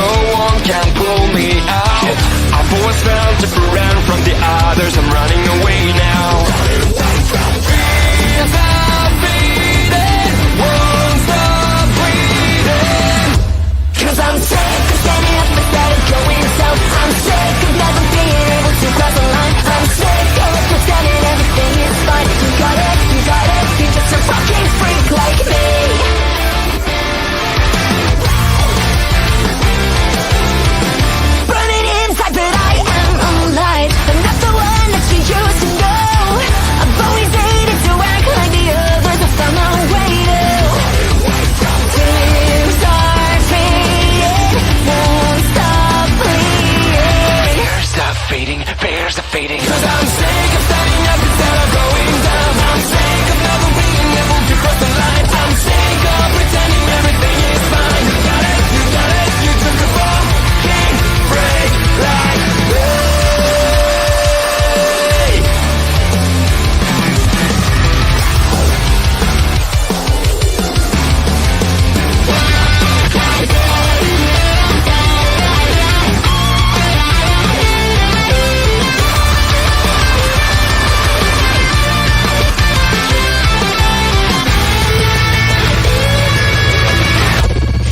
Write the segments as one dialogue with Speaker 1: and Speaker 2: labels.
Speaker 1: no one can pull me out. I've always felt different from the others, I'm running away now. Fears are fading, won't stop bleeding. 'Cause I'm sick of standing up instead of going down. I'm sick of never being able to cross the line. I'm sick of pretending everything is fine. You got it, you're just a fucking freak like me. Burning inside, but I am alive. I'm not the one that you used to know. I've always hated to act like the others. I found my way to. Tears are fading, won't stop bleeding. Fears are fading. 'Cause I'm sick of standing up instead of going down. I'm sick of never being able to cross the line. I'm sick of pretending everything is fine. You got it, you took a fucking break like me.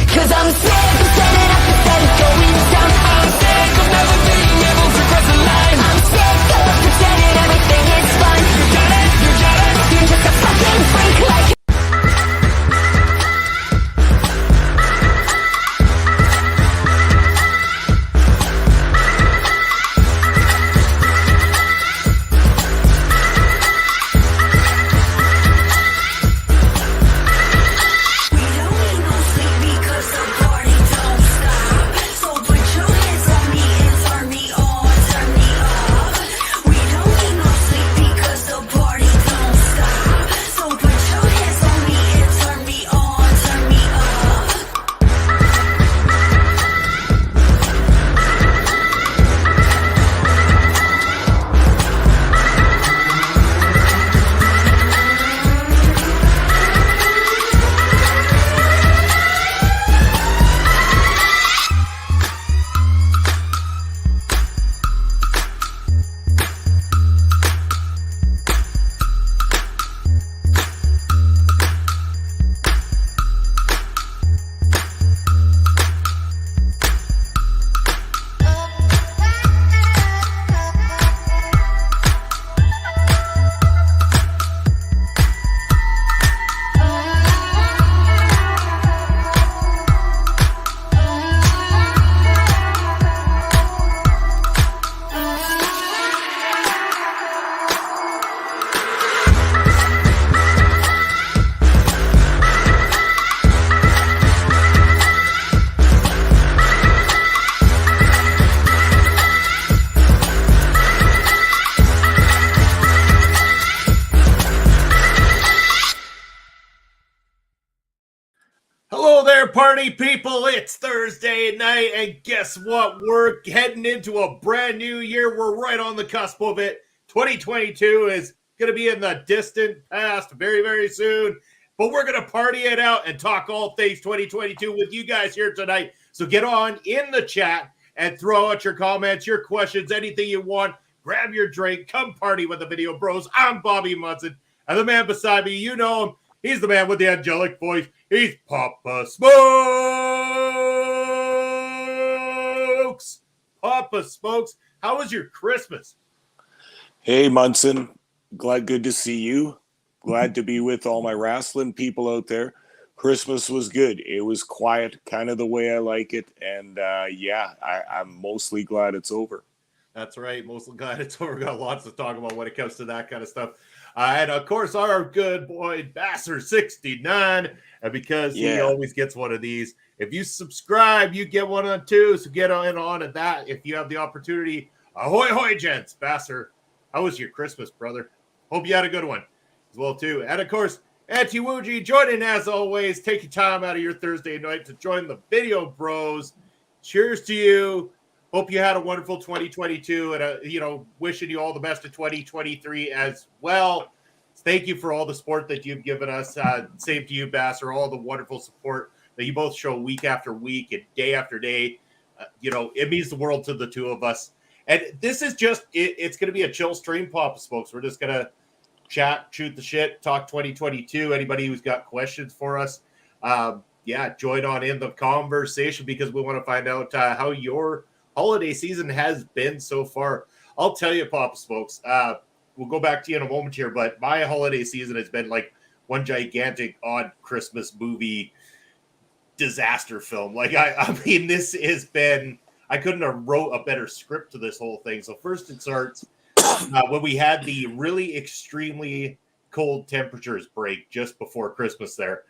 Speaker 1: Cause I'm sick of standing up instead of going down. I'm sick of never being able to cross the line. I'm sick of pretending everything is fine. You got it, you're just a fucking freak like.
Speaker 2: Hello there, party people. It's Thursday night, and guess what? We're heading into a brand new year. We're right on the cusp of it. 2022 is going to be in the distant past very, very soon, but we're going to party it out and talk all things 2022 with you guys here tonight. So get on in the chat and throw out your comments, your questions, anything you want. Grab your drink. Come party with the Video Bros. I'm Bobby Munson, and the man beside me, you know him. He's the man with the angelic voice. He's Papa Smokes. Papa Smokes, how was your Christmas?
Speaker 3: Hey, Munson. Good to see you. Glad to be with all my wrestling people out there. Christmas was good. It was quiet, kind of the way I like it. And I'm mostly glad it's over.
Speaker 2: That's right. Mostly glad it's over. Got lots to talk about when it comes to that kind of stuff. And of course, our good boy Basser69, and because he always gets one of these. If you subscribe, you get one on too. So get on at that if you have the opportunity. Ahoy, hoy, gents. Basser, how was your Christmas, brother? Hope you had a good one as well too. And of course, Auntie Woogie joining as always. Take your time out of your Thursday night to join the Video Bros. Cheers to you. Hope you had a wonderful 2022 and, wishing you all the best of 2023 as well. Thank you for all the support that you've given us. Same to you, Basser, all the wonderful support that you both show week after week and day after day. it means the world to the two of us. And this is just, it's going to be a chill stream, Papa Smokes. We're just going to chat, shoot the shit, talk 2022. Anybody who's got questions for us, join on in the conversation because we want to find out how your holiday season has been so far. I'll tell you, Papa Smokes, we'll go back to you in a moment here, but my holiday season has been like one gigantic odd Christmas movie disaster film. Like, I mean, this has been, I couldn't have wrote a better script to this whole thing. So first it starts when we had the really extremely cold temperatures break just before Christmas there.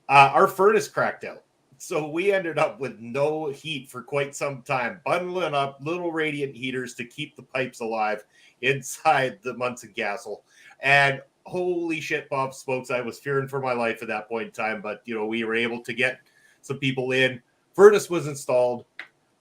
Speaker 2: Our furnace cracked out. So we ended up with no heat for quite some time, bundling up little radiant heaters to keep the pipes alive inside the Munson Castle. And holy shit, Bob Smokes, I was fearing for my life at that point in time. But, we were able to get some people in. Furnace was installed.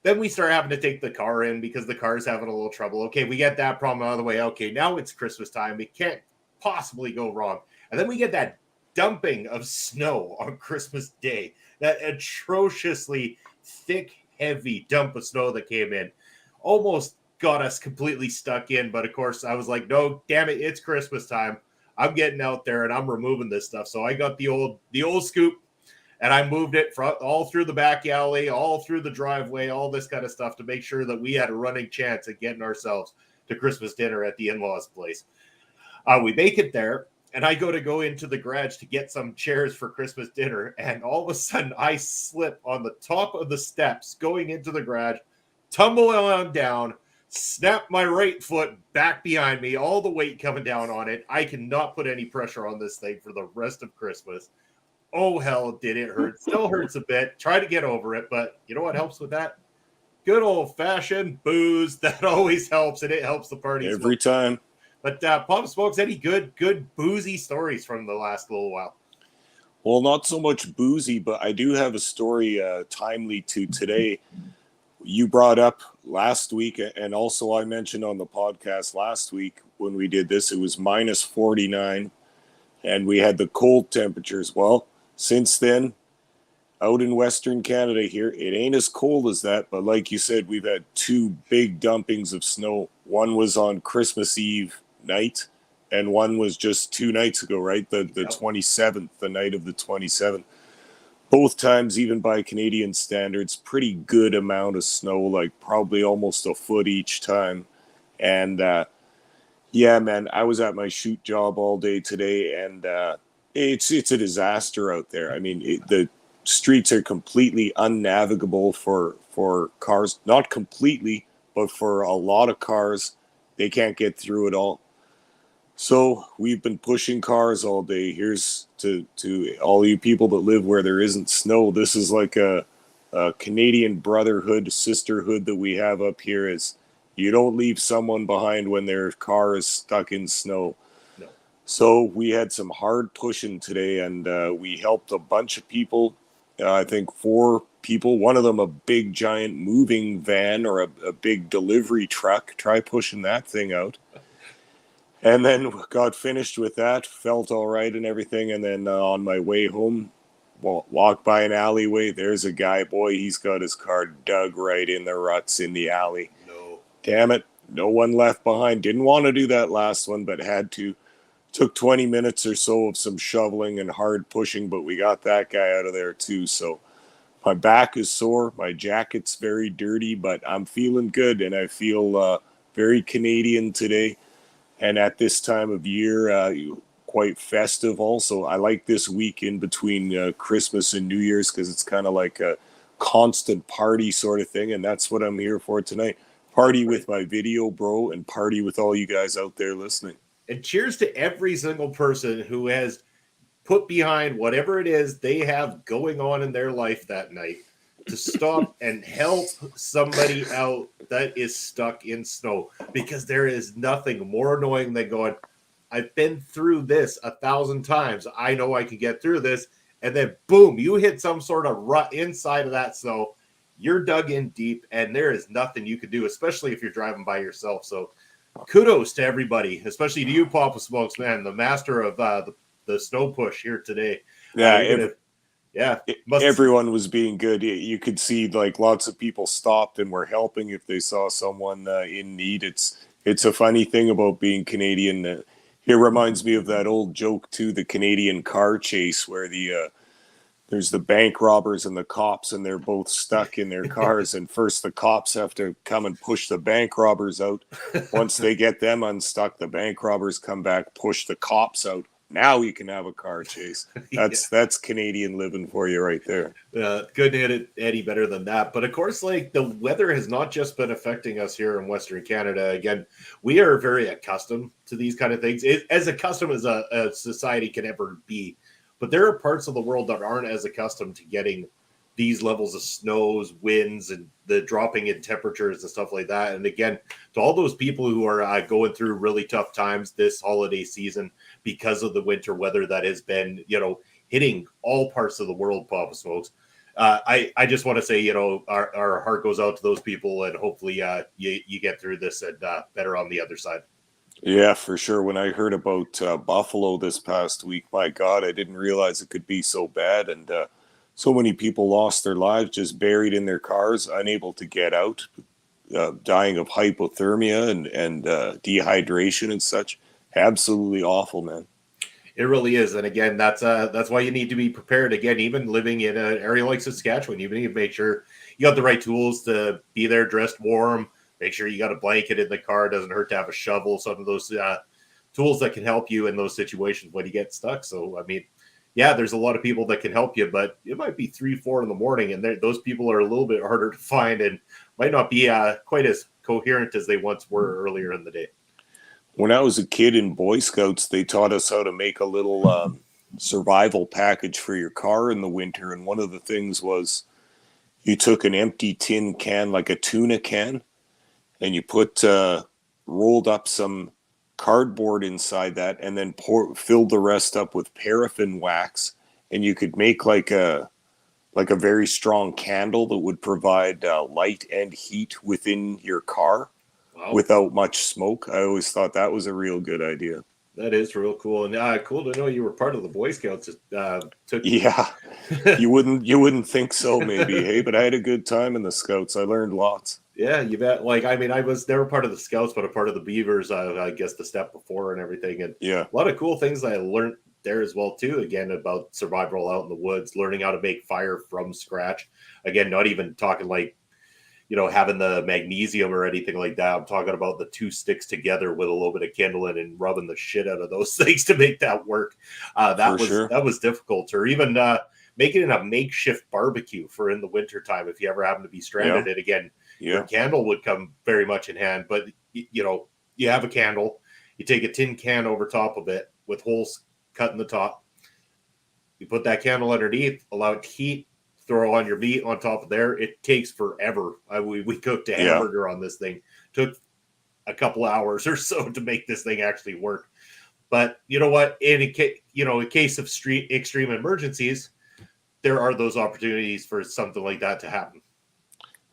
Speaker 2: Then we start having to take the car in because the car's having a little trouble. Okay, we get that problem out of the way. Okay, now it's Christmas time. It can't possibly go wrong. And then we get that dumping of snow on Christmas Day. That atrociously thick, heavy dump of snow that came in. Almost got us completely stuck in. But of course, I was like, no, damn it, it's Christmas time. I'm getting out there and I'm removing this stuff. So I got the old scoop. And I moved it all through the back alley, all through the driveway, all this kind of stuff to make sure that we had a running chance at getting ourselves to Christmas dinner at the in-laws' place. We make it there, and I go into the garage to get some chairs for Christmas dinner, and all of a sudden I slip on the top of the steps going into the garage, tumble on down, snap my right foot back behind me, all the weight coming down on it. I cannot put any pressure on this thing for the rest of Christmas. Oh, hell, did it hurt. Still hurts a bit. Try to get over it. But you know what helps with that? Good old-fashioned booze. That always helps, and it helps the party.
Speaker 3: Every time.
Speaker 2: But Pop Smokes, any good boozy stories from the last little while?
Speaker 3: Well, not so much boozy, but I do have a story timely to today. You brought up last week, and also I mentioned on the podcast last week when we did this, it was minus 49, and we had the cold temperatures. Well, since then, out in Western Canada here, it ain't as cold as that, but like you said, we've had two big dumpings of snow. One was on Christmas Eve night, and one was just 2 nights ago, right? The 27th, the night of the 27th. Both times, even by Canadian standards, pretty good amount of snow, like probably almost a foot each time. And yeah, man, I was at my shoot job all day today, and it's a disaster out there. I mean, the streets are completely unnavigable for cars. Not completely, but for a lot of cars, they can't get through it all. So we've been pushing cars all day. Here's to all you people that live where there isn't snow. This is like a Canadian brotherhood, sisterhood that we have up here. Is you don't leave someone behind when their car is stuck in snow. No. So we had some hard pushing today, and we helped a bunch of people. I think 4 people, one of them a big giant moving van or a big delivery truck. Try pushing that thing out. And then got finished with that, felt all right and everything. And then on my way home, walked by an alleyway. There's a guy, boy, he's got his car dug right in the ruts in the alley. No. Damn it. No one left behind. Didn't want to do that last one, but had to. Took 20 minutes or so of some shoveling and hard pushing, but we got that guy out of there too. So my back is sore. My jacket's very dirty, but I'm feeling good, and I feel very Canadian today. And at this time of year, quite festive also. I like this week in between Christmas and New Year's because it's kind of like a constant party sort of thing. And that's what I'm here for tonight. Party with my video bro and party with all you guys out there listening.
Speaker 2: And cheers to every single person who has put behind whatever it is they have going on in their life that night to stop and help somebody out that is stuck in snow, because there is nothing more annoying than going, I've been through this 1,000 times. I know I can get through this. And then boom, you hit some sort of rut inside of that snow. You're dug in deep, and there is nothing you can do, especially if you're driving by yourself. So kudos to everybody, especially to you, Papa Smokes, man, the master of the snow push here today.
Speaker 3: Yeah,
Speaker 2: Yeah,
Speaker 3: everyone was being good. You could see like lots of people stopped and were helping if they saw someone in need. It's a funny thing about being Canadian. It reminds me of that old joke too, the Canadian car chase, where there's the bank robbers and the cops, and they're both stuck in their cars. And first, the cops have to come and push the bank robbers out. Once they get them unstuck, the bank robbers come back, push the cops out. Now you can have a car chase. That's Canadian living for you right there.
Speaker 2: Couldn't hit it any better than that. But of course, like, the weather has not just been affecting us here in Western Canada. Again, we are very accustomed to these kind of things, as accustomed as a society can ever be. But there are parts of the world that aren't as accustomed to getting these levels of snows, winds, and the dropping in temperatures and stuff like that. And again, to all those people who are going through really tough times this holiday season because of the winter weather that has been, hitting all parts of the world, Papa Smokes. I just want to say, our heart goes out to those people, and hopefully you get through this and better on the other side.
Speaker 3: Yeah, for sure. When I heard about Buffalo this past week, my God, I didn't realize it could be so bad. And so many people lost their lives just buried in their cars, unable to get out, dying of hypothermia and dehydration and such. Absolutely awful, man.
Speaker 2: It really is. And again, that's why you need to be prepared. Again, even living in an area like Saskatchewan, you need to make sure you got the right tools to be there, dressed warm. Make sure you got a blanket in the car. It doesn't hurt to have a shovel. Some of those tools that can help you in those situations when you get stuck. So, I mean, yeah, there's a lot of people that can help you, but it might be 3-4 in the morning, and those people are a little bit harder to find and might not be quite as coherent as they once were earlier in the day.
Speaker 3: When I was a kid in Boy Scouts, they taught us how to make a little survival package for your car in the winter. And one of the things was you took an empty tin can, like a tuna can, and you put rolled up some cardboard inside that, and then filled the rest up with paraffin wax, and you could make like a very strong candle that would provide light and heat within your car. Wow. Without much smoke. I always thought that was a real good idea.
Speaker 2: That is real cool, and cool to know you were part of the Boy Scouts.
Speaker 3: Yeah, you wouldn't think so, maybe. Hey, but I had a good time in the Scouts. I learned lots.
Speaker 2: Yeah, you bet. Like, I mean, I was never part of the Scouts, but a part of the Beavers. I guess the step before and everything, and
Speaker 3: yeah,
Speaker 2: a lot of cool things I learned there as well too. Again, about survival out in the woods, learning how to make fire from scratch. Again, not even talking like, having the magnesium or anything like that. I'm talking about the two sticks together with a little bit of kindling and rubbing the shit out of those things to make that work. That was difficult. Or even making a makeshift barbecue for in the wintertime if you ever happen to be stranded. And again, your candle would come very much in hand. But, you have a candle. You take a tin can over top of it with holes cut in the top. You put that candle underneath, allow it to heat, throw on your meat on top of there. It takes forever. We cooked a hamburger on this thing. Took a couple hours or so to make this thing actually work. But you know what? In case of extreme emergencies, there are those opportunities for something like that to happen.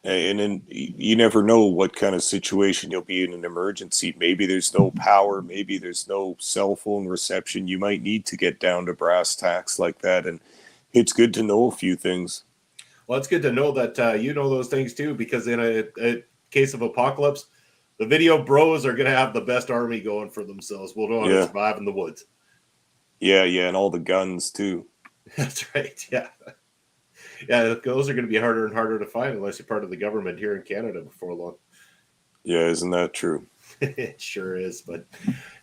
Speaker 3: And then you never know what kind of situation you'll be in an emergency. Maybe there's no power. Maybe there's no cell phone reception. You might need to get down to brass tacks like that. And it's good to know a few things.
Speaker 2: Well, it's good to know that you know those things too, because in a case of apocalypse, the video bros are going to have the best army going for themselves. We'll know how to survive in the woods.
Speaker 3: Yeah, and all the guns too.
Speaker 2: That's right, yeah. Yeah, those are going to be harder and harder to find unless you're part of the government here in Canada before long.
Speaker 3: Yeah, isn't that true?
Speaker 2: It sure is. But,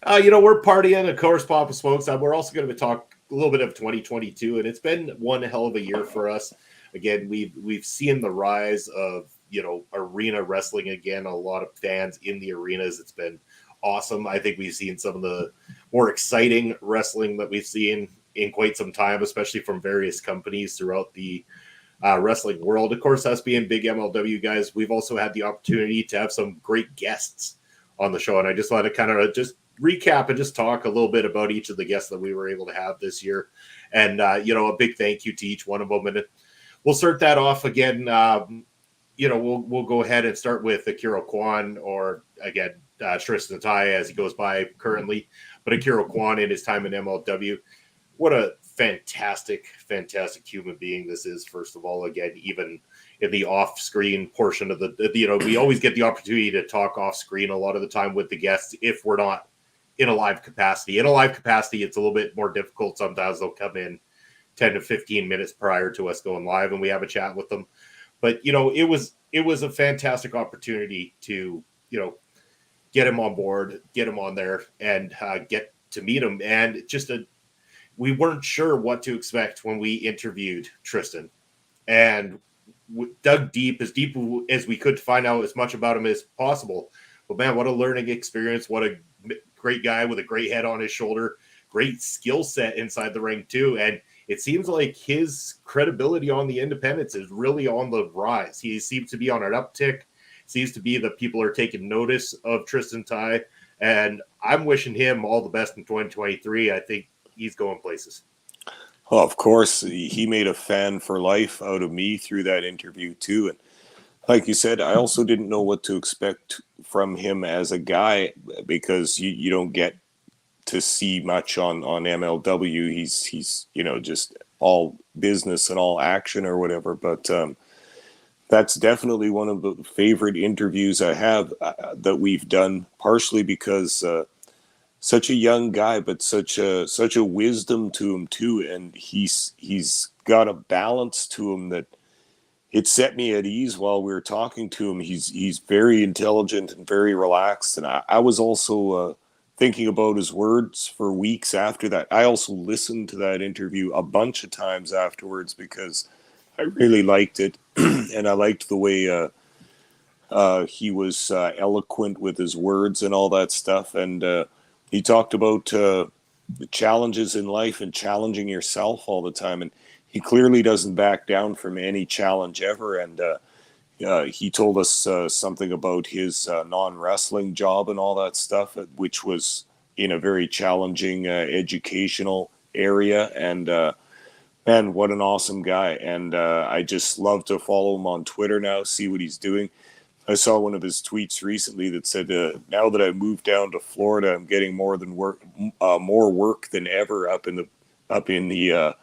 Speaker 2: we're partying, of course, Papa Smokes. We're also going to talk a little bit of 2022, and it's been one hell of a year for us. Again, we've seen the rise of, arena wrestling again, a lot of fans in the arenas. It's been awesome. I think we've seen some of the more exciting wrestling that we've seen in quite some time, especially from various companies throughout the wrestling world. Of course, us being big MLW guys, we've also had the opportunity to have some great guests on the show. And I just want to kind of just recap and just talk a little bit about each of the guests that we were able to have this year. And, a big thank you to each one of them. And we'll start that off again. We'll go ahead and start with Akira Kwan, or again, Tristan Tai as he goes by currently, but Akira Kwan in his time in MLW. What a fantastic human being this is. First of all, again, even in the off-screen portion of we always get the opportunity to talk off-screen a lot of the time with the guests if we're not in a live capacity. In a live capacity, it's a little bit more difficult. Sometimes they'll come in 10 to 15 minutes prior to us going live and we have a chat with them. But, it was a fantastic opportunity to, get him on board, get him on there, and get to meet him. And we weren't sure what to expect when we interviewed Tristan, and dug deep as we could to find out as much about him as possible. But man, what a learning experience! What a great guy with a great head on his shoulder, great skill set inside the ring too. And it seems like his credibility on the independents is really on the rise. He seems to be on an uptick. Seems to be that people are taking notice of Tristan Tighe, and I'm wishing him all the best in 2023. I think he's going places.
Speaker 3: Well, of course, he made a fan for life out of me through that interview too. And like you said, I also didn't know what to expect from him as a guy, because you don't get to see much on MLW. He's just all business and all action or whatever. But that's definitely one of the favorite interviews I have that we've done, partially because such a young guy, but such a wisdom to him too, and he's got a balance to him that it set me at ease while we were talking to him. He's very intelligent and very relaxed, and I was also thinking about his words for weeks after that. I also listened to that interview a bunch of times afterwards because I really liked it, and I liked the way he was eloquent with his words and all that stuff, and he talked about the challenges in life and challenging yourself all the time. And he clearly doesn't back down from any challenge ever. And he told us something about his non-wrestling job and all that stuff, which was in a very challenging educational area. And man, what an awesome guy. And I just love to follow him on Twitter now, see what he's doing. I saw one of his tweets recently that said, "Now that I moved down to Florida, I'm getting more work than ever up in the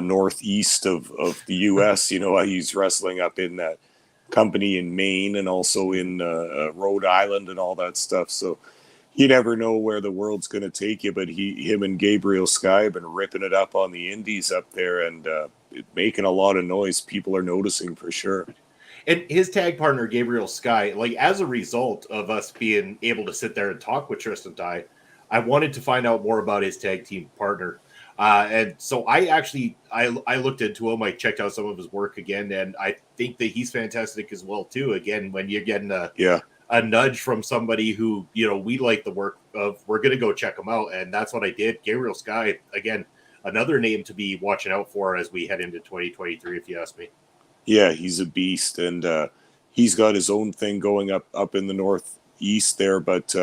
Speaker 3: northeast of the U.S." He's wrestling up in that company in Maine and also in Rhode Island and all that stuff. So you never know where the world's going to take you. But him and Gabriel Sky have been ripping it up on the indies up there and making a lot of noise. People are noticing for sure.
Speaker 2: And his tag partner, Gabriel Sky, as a result of us being able to sit there and talk with Tristan Tighe, I wanted to find out more about his tag team partner. And so I looked into him. I checked out some of his work again, and I think that he's fantastic as well, too. Again, when you're getting a nudge from somebody who, we like the work of, we're going to go check him out. And that's what I did. Gabriel Sky, again, another name to be watching out for as we head into 2023, if you ask me.
Speaker 3: Yeah, he's a beast, and he's got his own thing going up in the northeast there. But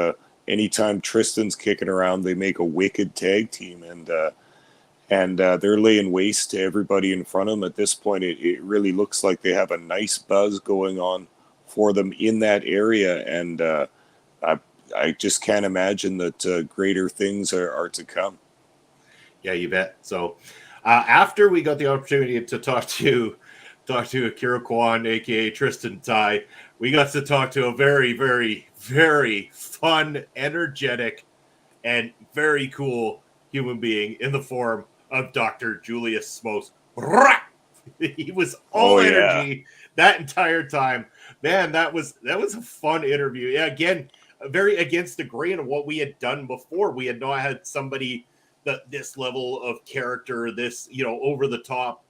Speaker 3: anytime Tristan's kicking around, they make a wicked tag team, and they're laying waste to everybody in front of them. At this point, it really looks like they have a nice buzz going on for them in that area, and I just can't imagine that greater things are to come.
Speaker 2: Yeah, you bet. So after we got the opportunity to talk to Akira Kwan, aka Tristan Tighe, we got to talk to a very, very, very fun, energetic, and very cool human being in the form of Dr. Julius Smos. He was all energy that entire time. Man, that was a fun interview. Yeah, again, very against the grain of what we had done before. We had not had somebody this level of character, this, over the top,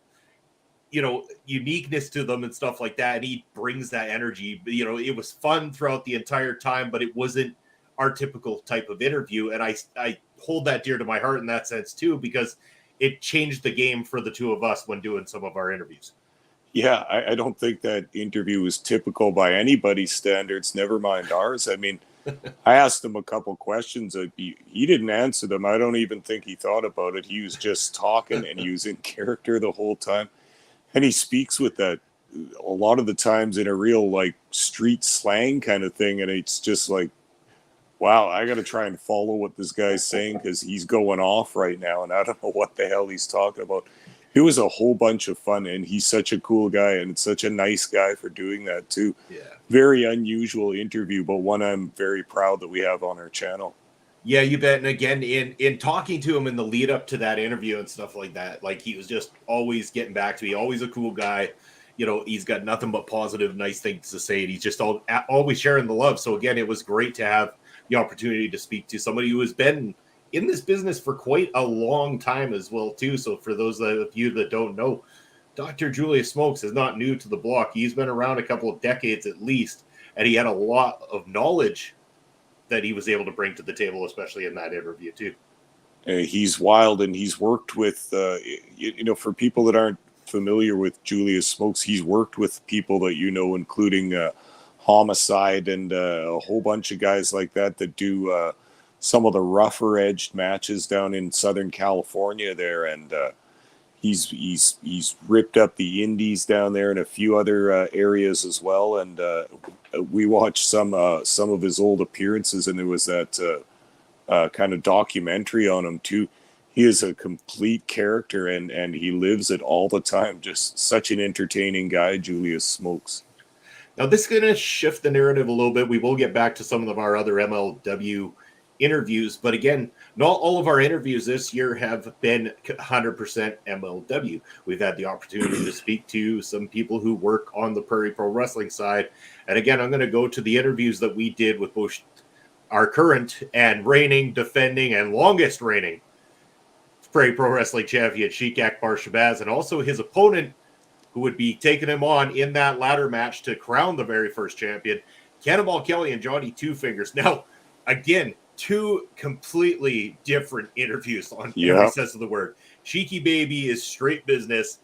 Speaker 2: uniqueness to them and stuff like that. And he brings that energy. It was fun throughout the entire time, but it wasn't our typical type of interview. And I hold that dear to my heart in that sense too, because it changed the game for the two of us when doing some of our interviews.
Speaker 3: Yeah, I don't think that interview was typical by anybody's standards, never mind ours. I mean, I asked him a couple questions. He didn't answer them. I don't even think he thought about it. He was just talking and he was in character the whole time. And he speaks with that a lot of the times in a real street slang kind of thing. And it's just Wow, I got to try and follow what this guy's saying because he's going off right now, and I don't know what the hell he's talking about. It was a whole bunch of fun, and he's such a cool guy and such a nice guy for doing that too.
Speaker 2: Yeah.
Speaker 3: Very unusual interview, but one I'm very proud that we have on our channel.
Speaker 2: Yeah, you bet. And again, in talking to him in the lead up to that interview and stuff like that, like he was just always getting back to me. Always a cool guy. You know, he's got nothing but positive, nice things to say. And he's just always sharing the love. So again, it was great to have the opportunity to speak to somebody who has been in this business for quite a long time as well, too. So for those of you that don't know, Dr. Julius Smokes is not new to the block. He's been around a couple of decades at least, and he had a lot of knowledge that he was able to bring to the table, especially in that interview, too.
Speaker 3: He's wild, and he's worked with, for people that aren't familiar with Julius Smokes, he's worked with people that including Homicide and a whole bunch of guys like that do some of the rougher edged matches down in Southern California there, and he's ripped up the indies down there and a few other areas as well. And we watched some of his old appearances, and there was that kind of documentary on him too. He is a complete character, and he lives it all the time. Just such an entertaining guy, Julius Smokes.
Speaker 2: Now, this is going to shift the narrative a little bit. We will get back to some of our other MLW interviews, but again, not all of our interviews this year have been 100% MLW. We've had the opportunity to speak to some people who work on the Prairie Pro Wrestling side. And again, I'm going to go to the interviews that we did with both our current and reigning, defending, and longest reigning Prairie Pro Wrestling champion, Sheik Akbar Shabazz, and also his opponent, who would be taking him on in that ladder match to crown the very first champion, Cannonball Kelly and Johnny Two Fingers. Now, again, two completely different interviews on every sense of the word. Sheiky Baby is straight business.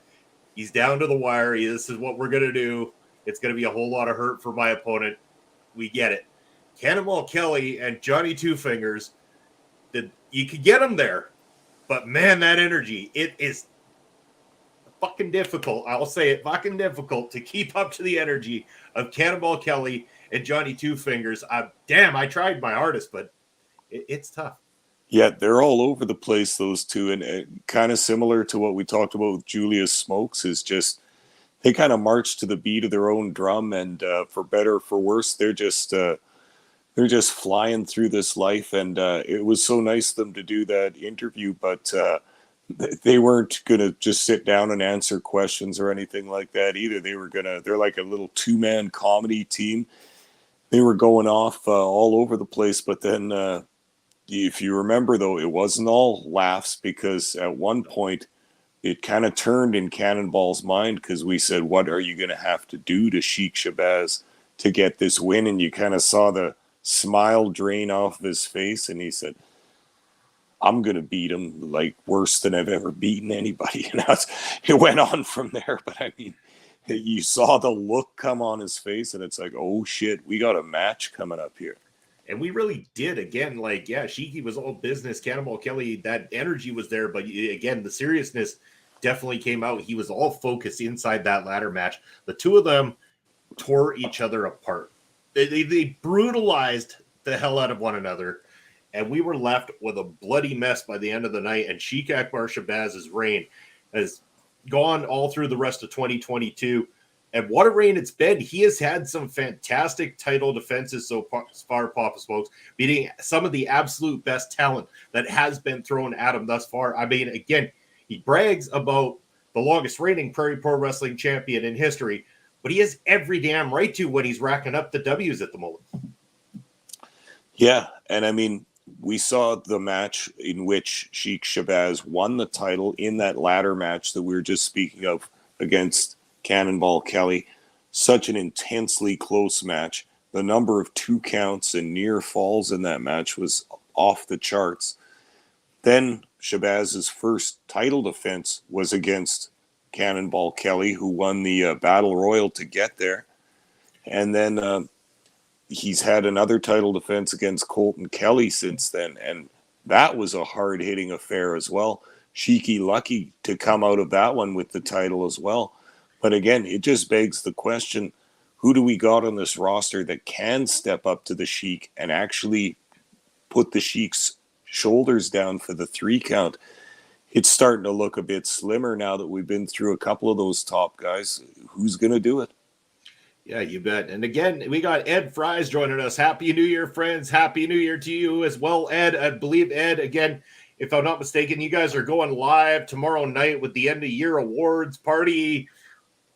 Speaker 2: He's down to the wire. This is what we're going to do. It's going to be a whole lot of hurt for my opponent. We get it. Cannonball Kelly and Johnny Two Fingers, you could get them there. But man, that energy, it is fucking difficult. I'll say it, fucking difficult to keep up to the energy of Cannonball Kelly and Johnny Two Fingers. I tried my hardest, but it's tough.
Speaker 3: Yeah, they're all over the place, those two. And kind of similar to what we talked about with Julius Smokes, is just they kind of march to the beat of their own drum. And for better or for worse, they're just flying through this life. And it was so nice of them to do that interview, but they weren't going to just sit down and answer questions or anything like that either. They're like a little two-man comedy team. They were going off all over the place, but then if you remember, though, it wasn't all laughs, because at one point it kind of turned in Cannonball's mind, because we said, what are you going to have to do to Sheik Shabazz to get this win? And you kind of saw the smile drain off of his face, and he said, I'm going to beat him like worse than I've ever beaten anybody. And it went on from there. But I mean, you saw the look come on his face, and it's like, oh shit, we got a match coming up here.
Speaker 2: And we really did. Again, like, yeah, Sheiky was all business. Cannonball Kelly, that energy was there. But again, the seriousness definitely came out. He was all focused inside that ladder match. The two of them tore each other apart. They brutalized the hell out of one another. And we were left with a bloody mess by the end of the night. And Sheik Akbar Shabazz's reign has gone all through the rest of 2022. And what a reign it's been. He has had some fantastic title defenses so far, Papa Smokes, beating some of the absolute best talent that has been thrown at him thus far. I mean, again, he brags about the longest reigning Prairie Pro Wrestling champion in history, but he has every damn right to when he's racking up the W's at the moment.
Speaker 3: Yeah, and I mean, we saw the match in which Sheik Shabazz won the title in that ladder match that we were just speaking of against Cannonball Kelly. Such an intensely close match. The number of 2 counts and near falls in that match was off the charts. Then Shabazz's first title defense was against Cannonball Kelly, who won the Battle Royal to get there. And then he's had another title defense against Colton Kelly since then, and that was a hard-hitting affair as well. Sheiky lucky to come out of that one with the title as well. But again, it just begs the question, who do we got on this roster that can step up to the Sheik and actually put the Sheik's shoulders down for the 3 count. It's starting to look a bit slimmer now that we've been through a couple of those top guys. Who's going to do it?
Speaker 2: Yeah, you bet. And again, we got Ed Fries joining us. Happy New Year, friends. Happy New Year to you as well, Ed. I believe, Ed, again, if I'm not mistaken, you guys are going live tomorrow night with the end of year awards party,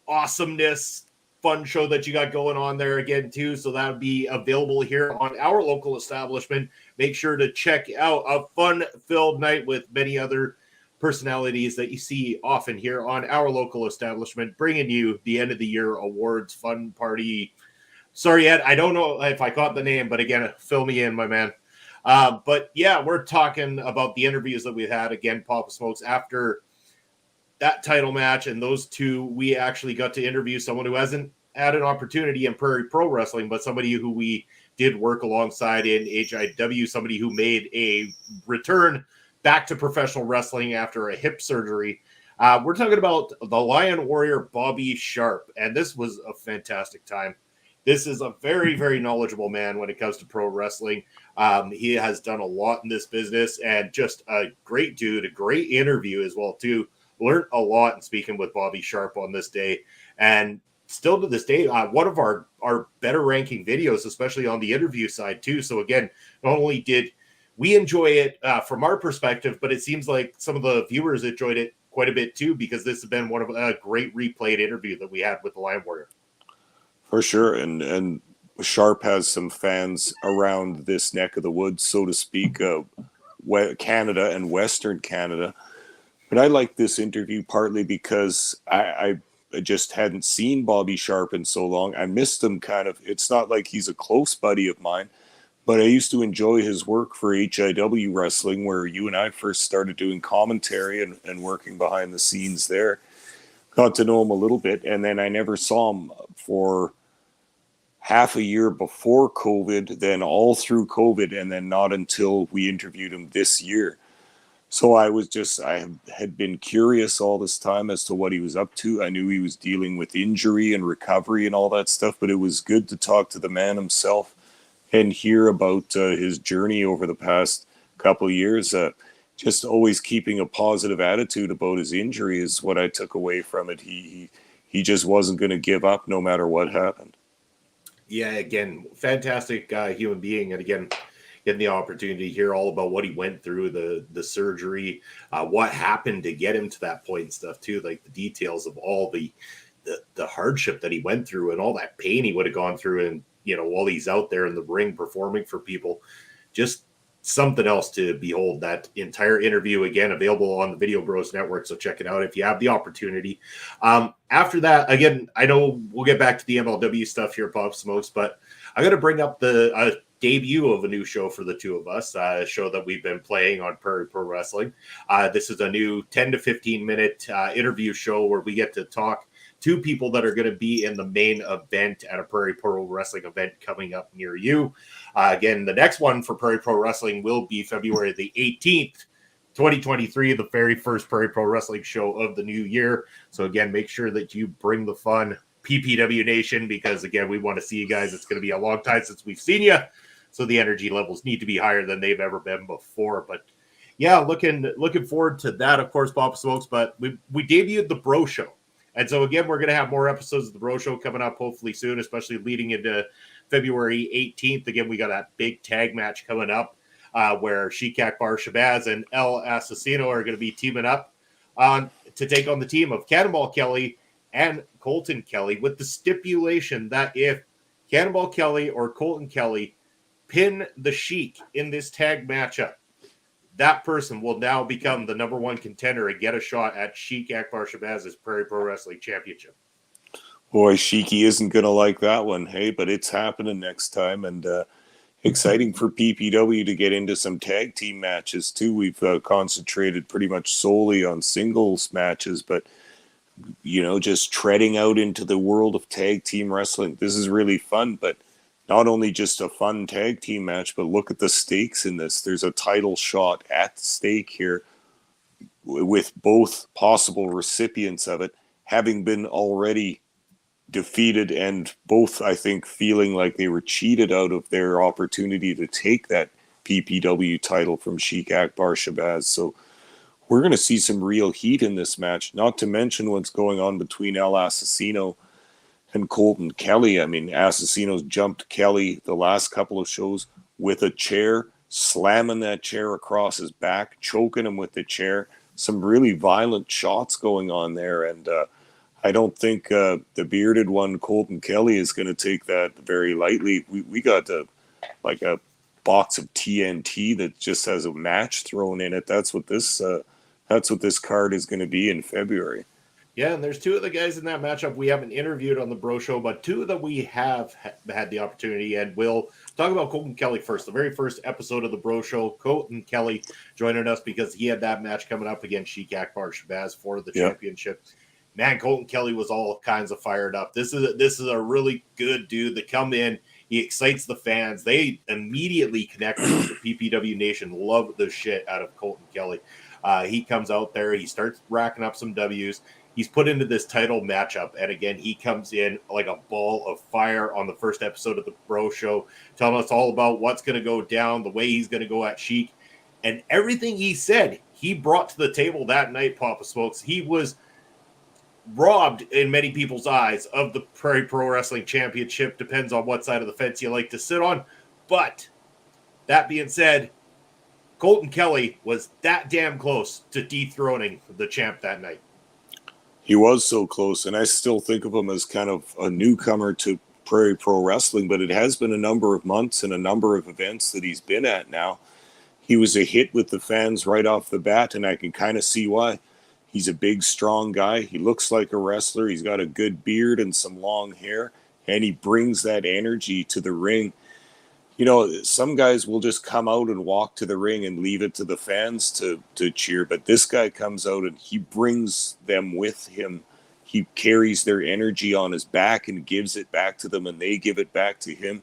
Speaker 2: awesomeness, fun show that you got going on there again, too. So that would be available here on our local establishment. Make sure to check out a fun-filled night with many other personalities that you see often here on our local establishment, bringing you the end of the year awards fun party. Sorry, Ed, I don't know if I caught the name, but again, fill me in, my man. But yeah, we're talking about the interviews that we had again, Papa Smokes, after that title match. And those two, we actually got to interview someone who hasn't had an opportunity in Prairie Pro Wrestling, but somebody who we did work alongside in HIW, somebody who made a return back to professional wrestling after a hip surgery. We're talking about the Lion Warrior, Bobby Sharp, and this was a fantastic time. This is a very, very knowledgeable man when it comes to pro wrestling. He has done a lot in this business and just a great dude, a great interview as well, too. Learned a lot in speaking with Bobby Sharp on this day. And still to this day, one of our better ranking videos, especially on the interview side, too. So again, not only did we enjoy it from our perspective, but it seems like some of the viewers enjoyed it quite a bit too, because this has been one of a great replayed interview that we had with the Lion Warrior.
Speaker 3: For sure. And Sharp has some fans around this neck of the woods, so to speak, Canada and Western Canada. But I like this interview partly because I just hadn't seen Bobby Sharp in so long. I missed him kind of. It's not like he's a close buddy of mine, but I used to enjoy his work for HIW Wrestling, where you and I first started doing commentary and working behind the scenes there. Got to know him a little bit, and then I never saw him for half a year before COVID, then all through COVID, and then not until we interviewed him this year. So I had been curious all this time as to what he was up to. I knew he was dealing with injury and recovery and all that stuff, but it was good to talk to the man himself and hear about his journey over the past couple of years. Just always keeping a positive attitude about his injury is what I took away from it. He just wasn't going to give up no matter what happened.
Speaker 2: Yeah, again, fantastic human being. And again, getting the opportunity to hear all about what he went through, the surgery, what happened to get him to that point and stuff too, like the details of all the hardship that he went through and all that pain he would have gone through. And, while he's out there in the ring performing for people, just something else to behold. That entire interview, again, available on the Video Bros Network. So check it out if you have the opportunity. After that, again, I know we'll get back to the MLW stuff here, Pop Smokes, but I got to bring up the debut of a new show for the two of us, a show that we've been playing on Prairie Pro Wrestling. This is a new 10 to 15 minute interview show where we get to talk to people that are going to be in the main event at a Prairie Pro Wrestling event coming up near you. Again, the next one for Prairie Pro Wrestling will be February the 18th, 2023, the very first Prairie Pro Wrestling show of the new year. So again, make sure that you bring the fun, PPW Nation, because again, we want to see you guys. It's going to be a long time since we've seen you, so the energy levels need to be higher than they've ever been before. But yeah, looking forward to that, of course, Pop Smokes. But we debuted the Bro Show. And so, again, we're going to have more episodes of the Bro Show coming up hopefully soon, especially leading into February 18th. Again, we got that big tag match coming up where Sheik Akbar Shabazz and El Assassino are going to be teaming up to take on the team of Cannonball Kelly and Colton Kelly, with the stipulation that if Cannonball Kelly or Colton Kelly pin the Sheik in this tag matchup, that person will now become the number one contender and get a shot at Sheik Akbar Shabazz's Prairie Pro Wrestling Championship.
Speaker 3: Boy, Sheiky isn't going to like that one, hey, but it's happening next time. And exciting for PPW to get into some tag team matches, too. We've concentrated pretty much solely on singles matches, but, just treading out into the world of tag team wrestling. This is really fun, but not only just a fun tag team match, but look at the stakes in this. There's a title shot at stake here with both possible recipients of it having been already defeated, and both, I think, feeling like they were cheated out of their opportunity to take that PPW title from Sheik Akbar Shabazz. So we're going to see some real heat in this match, not to mention what's going on between El Asesino and Colton Kelly. I mean, Asesino's jumped Kelly the last couple of shows with a chair, slamming that chair across his back, choking him with the chair. Some really violent shots going on there. And I don't think the bearded one, Colton Kelly, is going to take that very lightly. We got like a box of TNT that just has a match thrown in it. That's what this card is going to be in February.
Speaker 2: Yeah, and there's two of the guys in that matchup we haven't interviewed on the Bro Show, but two that we have had the opportunity, and we'll talk about Colton Kelly first. The very first episode of the Bro Show, Colton Kelly joining us because he had that match coming up against Sheik Akbar Shabazz for the championship. Man, Colton Kelly was all kinds of fired up. This is a really good dude that come in. He excites the fans. They immediately connect with the PPW Nation. Love the shit out of Colton Kelly. He comes out there. He starts racking up some W's. He's put into this title matchup. And again, he comes in like a ball of fire on the first episode of the Bro Show, telling us all about what's going to go down, the way he's going to go at Sheik. And everything he said, he brought to the table that night, Papa Smokes. He was robbed in many people's eyes of the Prairie Pro Wrestling Championship. Depends on what side of the fence you like to sit on. But that being said, Colton Kelly was that damn close to dethroning the champ that night.
Speaker 3: He was so close, and I still think of him as kind of a newcomer to Prairie Pro Wrestling, but it has been a number of months and a number of events that he's been at now. He was a hit with the fans right off the bat, and I can kind of see why. He's a big, strong guy. He looks like a wrestler. He's got a good beard and some long hair, and he brings that energy to the ring. You know, some guys will just come out and walk to the ring and leave it to the fans to cheer. But this guy comes out and he brings them with him. He carries their energy on his back and gives it back to them, and they give it back to him.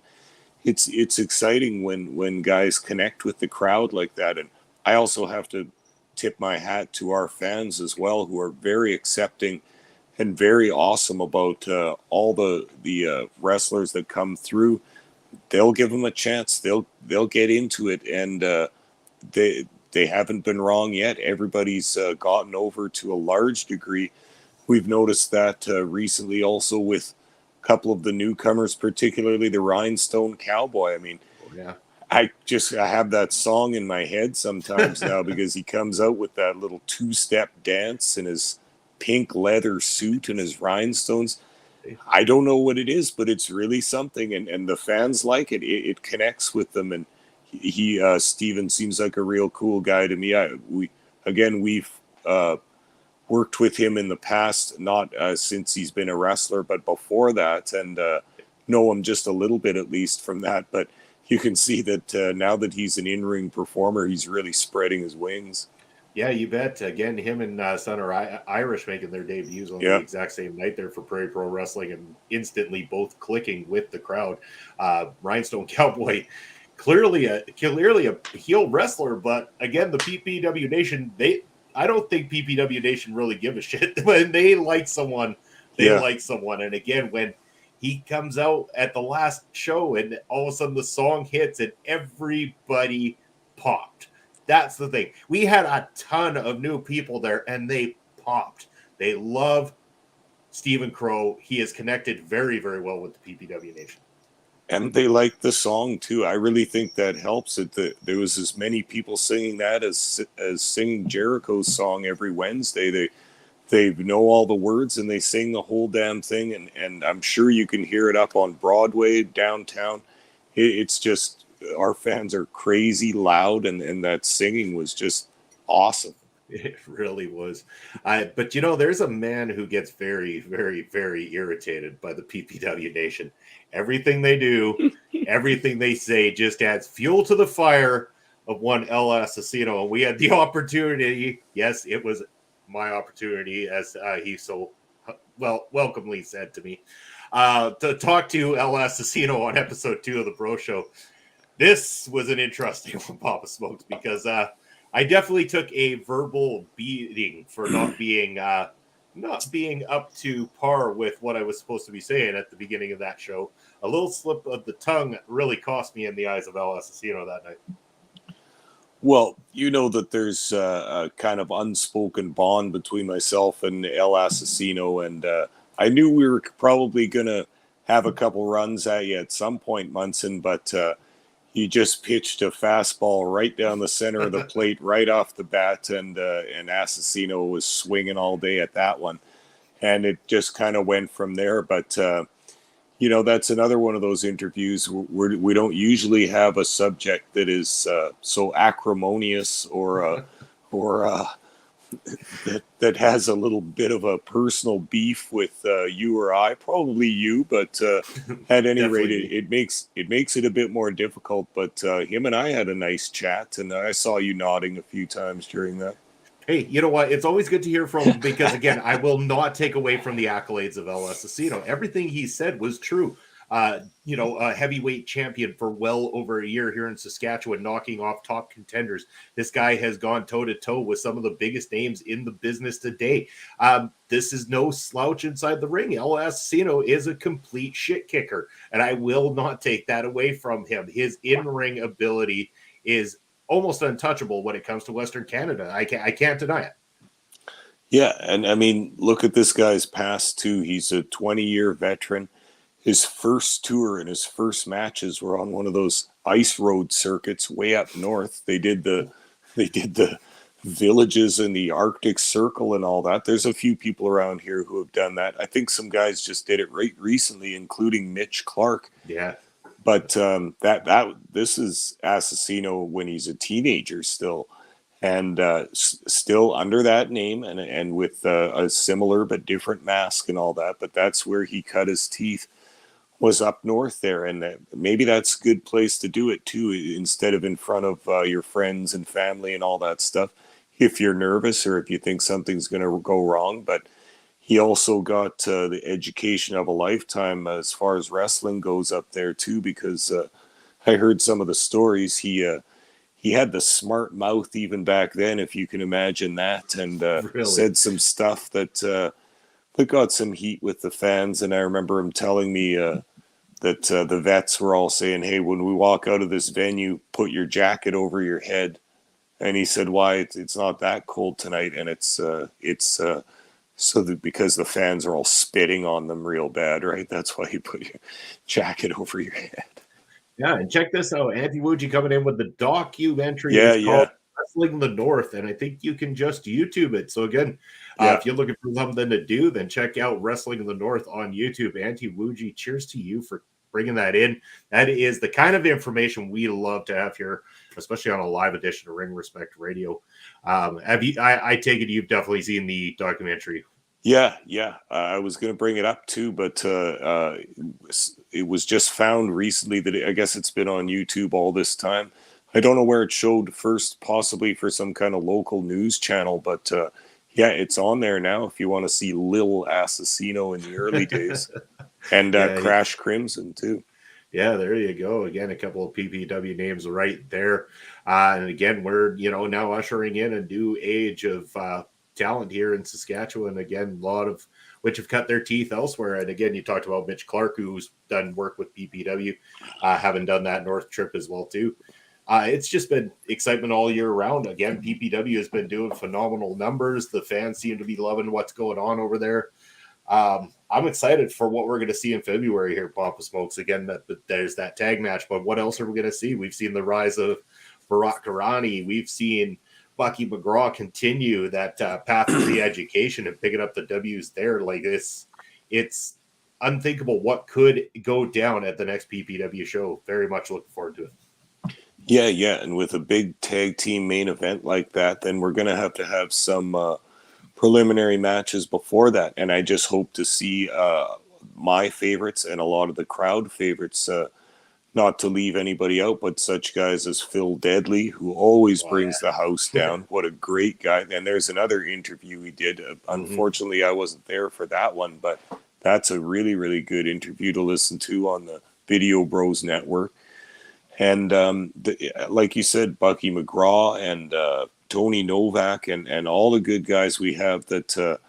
Speaker 3: It's exciting when guys connect with the crowd like that. And I also have to tip my hat to our fans as well, who are very accepting and very awesome about all the wrestlers that come through. They'll give them a chance. They'll get into it, and they haven't been wrong yet. Everybody's gotten over to a large degree. We've noticed that recently also with a couple of the newcomers, particularly the Rhinestone Cowboy. I mean, I have that song in my head sometimes now because he comes out with that little two-step dance in his pink leather suit and his rhinestones. I don't know what it is, but it's really something, and the fans like it. It connects with them, and he Steven seems like a real cool guy to me. We've worked with him in the past, not since he's been a wrestler, but before that, and know him just a little bit at least from that. But you can see that now that he's an in-ring performer, he's really spreading his wings.
Speaker 2: Yeah, you bet. Again, him and Son are Irish making their debuts on the exact same night there for Prairie Pro Wrestling, and instantly both clicking with the crowd. Rhinestone Cowboy, clearly a heel wrestler, but again, the PPW Nation, I don't think PPW Nation really give a shit. When they like someone, like someone. And again, when he comes out at the last show and all of a sudden the song hits and everybody popped. That's the thing. We had a ton of new people there, and they popped. They love Stephen Crow. He is connected very, very well with the PPW Nation.
Speaker 3: And they like the song, too. I really think that helps. There was as many people singing that as singing Jericho's song every Wednesday. They know all the words, and they sing the whole damn thing. And I'm sure you can hear it up on Broadway, downtown. It's just... Our fans are crazy loud, and that singing was just awesome.
Speaker 2: It really was. But, there's a man who gets very, very, very irritated by the PPW Nation. Everything they do, everything they say just adds fuel to the fire of one El Asesino. And we had the opportunity. Yes, it was my opportunity, as he so welcomely said to me, to talk to El Asesino on episode 2 of the Bro Show. This was an interesting one, Papa Smokes, because I definitely took a verbal beating for not being up to par with what I was supposed to be saying at the beginning of that show. A little slip of the tongue really cost me in the eyes of El Asesino that night.
Speaker 3: Well, you know that there's a kind of unspoken bond between myself and El Assassino, and I knew we were probably going to have a couple runs at you at some point, Munson, but he just pitched a fastball right down the center of the plate, right off the bat, and Assassino was swinging all day at that one, and it just kind of went from there. But you know, that's another one of those interviews where we don't usually have a subject that is so acrimonious or that has a little bit of a personal beef with you or I, probably you, but at any rate, it makes it a bit more difficult. But him and I had a nice chat, and I saw you nodding a few times during that.
Speaker 2: Hey, you know what? It's always good to hear from him because, again, I will not take away from the accolades of El Assassino. Everything he said was true. You know, a heavyweight champion for well over a year here in Saskatchewan, knocking off top contenders. This guy has gone toe-to-toe with some of the biggest names in the business today. This is no slouch inside the ring. El Assassino is a complete shit kicker, and I will not take that away from him. His in-ring ability is almost untouchable when it comes to Western Canada. I can't deny it.
Speaker 3: Yeah, and I mean, look at this guy's past too. He's a 20-year veteran. His first tour and his first matches were on one of those ice road circuits way up north. They did the villages in the Arctic Circle and all that. There's a few people around here who have done that. I think some guys just did it right recently, including Mitch Clark.
Speaker 2: Yeah.
Speaker 3: But this is Assassino when he's a teenager still, and still under that name and with a similar but different mask and all that. But that's where he cut his teeth, was up north there, and maybe that's a good place to do it too, instead of in front of your friends and family and all that stuff, if you're nervous or if you think something's going to go wrong. But he also got the education of a lifetime as far as wrestling goes up there too, because I heard some of the stories. He had the smart mouth even back then, if you can imagine that, and really said some stuff that got some heat with the fans. And I remember him telling me that the vets were all saying, "Hey, when we walk out of this venue, put your jacket over your head." And he said, "Why? It's not that cold tonight." And it's so that because the fans are all spitting on them real bad, right? That's why you put your jacket over your head.
Speaker 2: Yeah, and check this out. Anthony Wuji coming in with the documentary.
Speaker 3: Called
Speaker 2: Wrestling the North, and I think you can just YouTube it. So again, if you're looking for something to do, then check out Wrestling in the North on YouTube. Anthony Wuji, cheers to you for bringing that in. That is the kind of information we love to have here, especially on a live edition of Ring Respect Radio. I take it you've definitely seen the documentary.
Speaker 3: Yeah. I was going to bring it up too, but it was just found recently that I guess it's been on YouTube all this time. I don't know where it showed first, possibly for some kind of local news channel, but yeah, it's on there now if you want to see Lil Assassino in the early days. And Crash Crimson too.
Speaker 2: Yeah, there you go. Again, a couple of PPW names right there. And again, we're now ushering in a new age of talent here in Saskatchewan. Again, a lot of which have cut their teeth elsewhere. And again, you talked about Mitch Clark, who's done work with PPW, having done that North trip as well too. It's just been excitement all year round. Again, PPW has been doing phenomenal numbers. The fans seem to be loving what's going on over there. I'm excited for what we're going to see in February here, Papa Smokes. Again, there's that tag match, but what else are we going to see? We've seen the rise of Bharat Karani. We've seen Bucky McGraw continue that path of re-education and picking up the W's there. Like this, it's unthinkable what could go down at the next PPW show. Very much looking forward to it.
Speaker 3: Yeah, and with a big tag team main event like that, then we're going to have some preliminary matches before that. And I just hope to see my favorites and a lot of the crowd favorites, not to leave anybody out, but such guys as Phil Deadly, who always brings the house down. What a great guy. And there's another interview he did. Unfortunately, I wasn't there for that one, but that's a really, really good interview to listen to on the Video Bros Network. And like you said, Bucky McGraw and Tony Novak and all the good guys we have that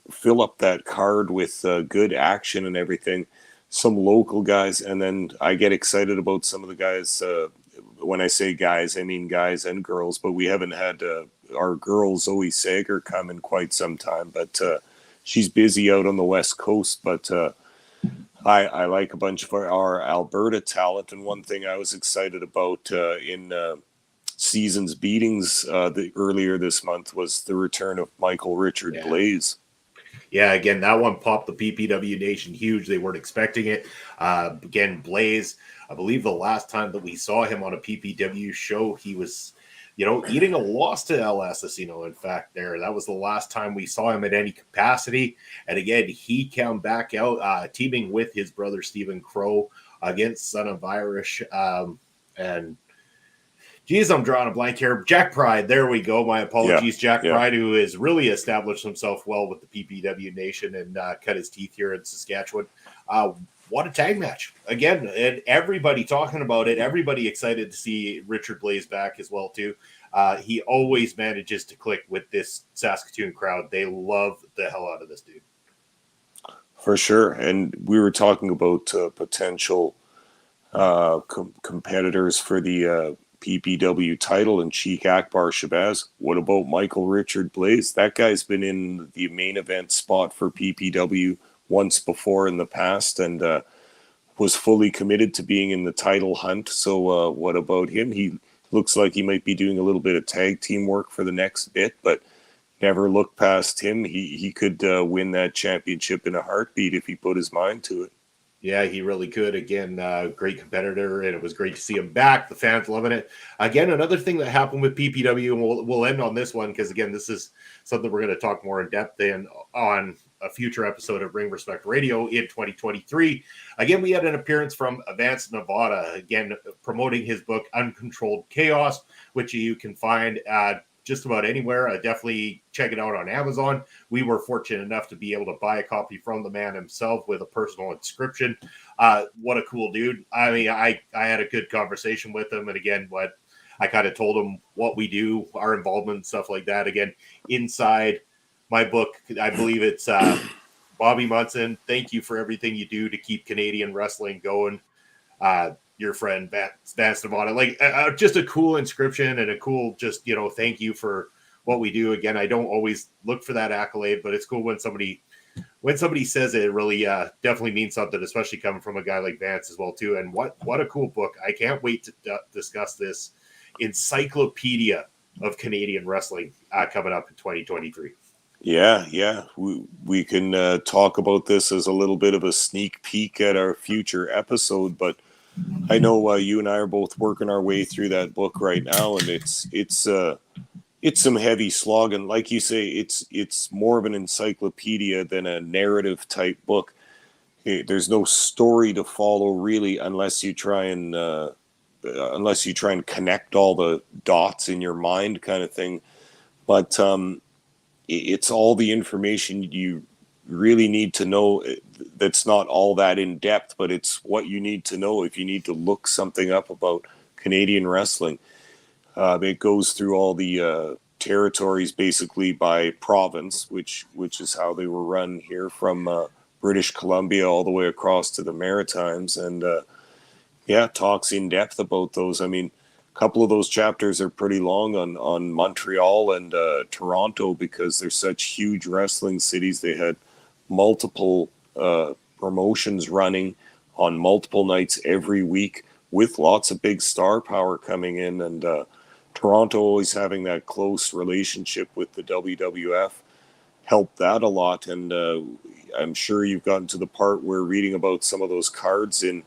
Speaker 3: fill up that card with good action and everything. Some local guys, and then I get excited about some of the guys. when I say guys, I mean guys and girls, but we haven't had our girl Zoe Sager come in quite some time, but she's busy out on the West Coast. But I like a bunch of our Alberta talent, and one thing I was excited about in Seasons Beatings earlier this month was the return of Michael Richard Blaze.
Speaker 2: Yeah, again, that one popped the PPW Nation huge. They weren't expecting it. Again, Blaze, I believe the last time that we saw him on a PPW show, he was, eating a loss to El Asesino. In fact, that was the last time we saw him at any capacity. And again, he came back out teaming with his brother Stephen Crow against Son of Irish. And geez, I'm drawing a blank here. Jack Pride. There we go. My apologies. Jack Pride, who has really established himself well with the PPW Nation and cut his teeth here in Saskatchewan. What a tag match. Again, and everybody talking about it. Everybody excited to see Richard Blaze back as well, too. He always manages to click with this Saskatoon crowd. They love the hell out of this dude.
Speaker 3: For sure. And we were talking about potential competitors for the PPW title and Sheik Akbar Shabazz. What about Michael Richard Blaze? That guy's been in the main event spot for PPW once before in the past and was fully committed to being in the title hunt. So what about him? He looks like he might be doing a little bit of tag team work for the next bit, but never look past him. He could win that championship in a heartbeat if he put his mind to it.
Speaker 2: Yeah, he really could. Again, great competitor, and it was great to see him back. The fans loving it. Again, another thing that happened with PPW, and we'll end on this one because, again, this is something we're going to talk more in depth in on a future episode of Ring Respect Radio in 2023. Again, we had an appearance from Advanced Nevada, again, promoting his book, Uncontrolled Chaos, which you can find at just about anywhere. Definitely check it out on Amazon. We were fortunate enough to be able to buy a copy from the man himself with a personal inscription. What a cool dude. I mean, I had a good conversation with him. And again, I kind of told him what we do, our involvement and stuff like that. Again, inside my book, I believe it's Bobby Munson. Thank you for everything you do to keep Canadian wrestling going. Your friend Vance Nevada, like just a cool inscription and a cool thank you for what we do. Again, I don't always look for that accolade, but it's cool when somebody says it. It really definitely means something, especially coming from a guy like Vance as well too. And what a cool book. I can't wait to discuss this encyclopedia of Canadian wrestling coming up in 2023.
Speaker 3: Yeah. We can talk about this as a little bit of a sneak peek at our future episode, but I know you and I are both working our way through that book right now, and it's some heavy slog. And like you say, it's more of an encyclopedia than a narrative type book. There's no story to follow really, unless you try and connect all the dots in your mind, kind of thing. But it's all the information you really need to know. That's not all that in depth, but it's what you need to know if you need to look something up about Canadian wrestling. It goes through all the territories basically by province, which is how they were run here from British Columbia all the way across to the Maritimes, and talks in depth about those. I mean, a couple of those chapters are pretty long on Montreal and Toronto because they're such huge wrestling cities. They had multiple promotions running on multiple nights every week with lots of big star power coming in, and Toronto always having that close relationship with the WWF helped that a lot. And I'm sure you've gotten to the part where reading about some of those cards in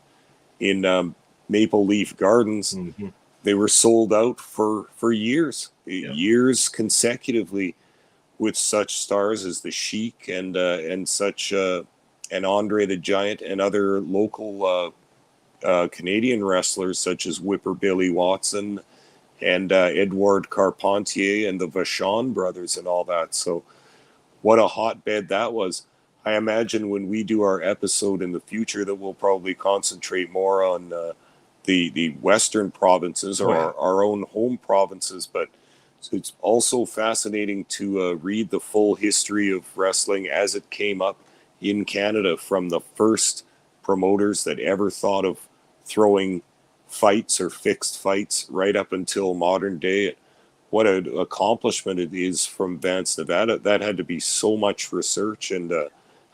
Speaker 3: Maple Leaf Gardens, they were sold out for years consecutively, with such stars as the Sheik and such and Andre the Giant and other local Canadian wrestlers such as Whipper Billy Watson and Edouard Carpentier and the Vachon brothers and all that. So what a hotbed that was. I imagine when we do our episode in the future that we'll probably concentrate more on the Western provinces or our own home provinces, but so it's also fascinating to read the full history of wrestling as it came up in Canada, from the first promoters that ever thought of throwing fights or fixed fights right up until modern day. What an accomplishment it is from Vance Nevada. That had to be so much research, and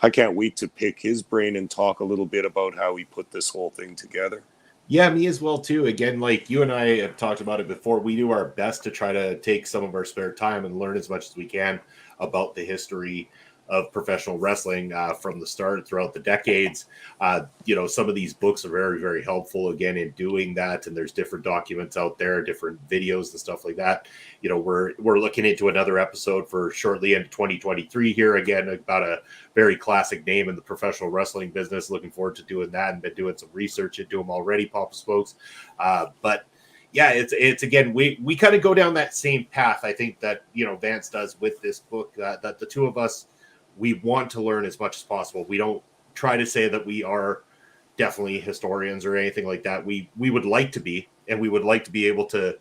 Speaker 3: I can't wait to pick his brain and talk a little bit about how he put this whole thing together.
Speaker 2: Yeah, me as well too. Again, like you and I have talked about it before, we do our best to try to take some of our spare time and learn as much as we can about the history of professional wrestling from the start throughout the decades. Some of these books are very, very helpful again in doing that. And there's different documents out there, different videos and stuff like that. We're looking into another episode for shortly in 2023 here again about a very classic name in the professional wrestling business. Looking forward to doing that and been doing some research into them already, Papa Spokes. But yeah, it's again, we kind of go down that same path. I think that, Vance does with this book, that the two of us, we want to learn as much as possible. We don't try to say that we are definitely historians or anything like that. We would like to be, and we would like to be able to,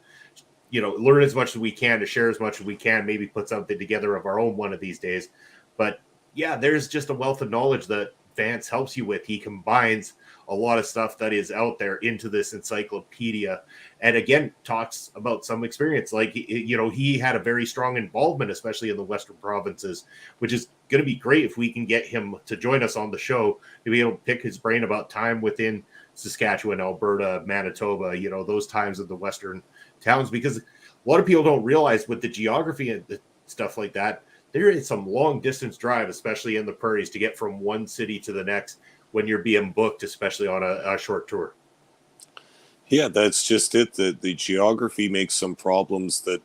Speaker 2: learn as much as we can, to share as much as we can, maybe put something together of our own one of these days. But yeah, there's just a wealth of knowledge that Vance helps you with. He combines a lot of stuff that is out there into this encyclopedia, and again talks about some experience. Like he had a very strong involvement, especially in the Western provinces, which is going to be great if we can get him to join us on the show to be able to pick his brain about time within Saskatchewan, Alberta, Manitoba, those times of the Western towns, because a lot of people don't realize with the geography and the stuff like that, there is some long distance drive, especially in the prairies, to get from one city to the next when you're being booked, especially on a short tour.
Speaker 3: Yeah, that's just it. The geography makes some problems that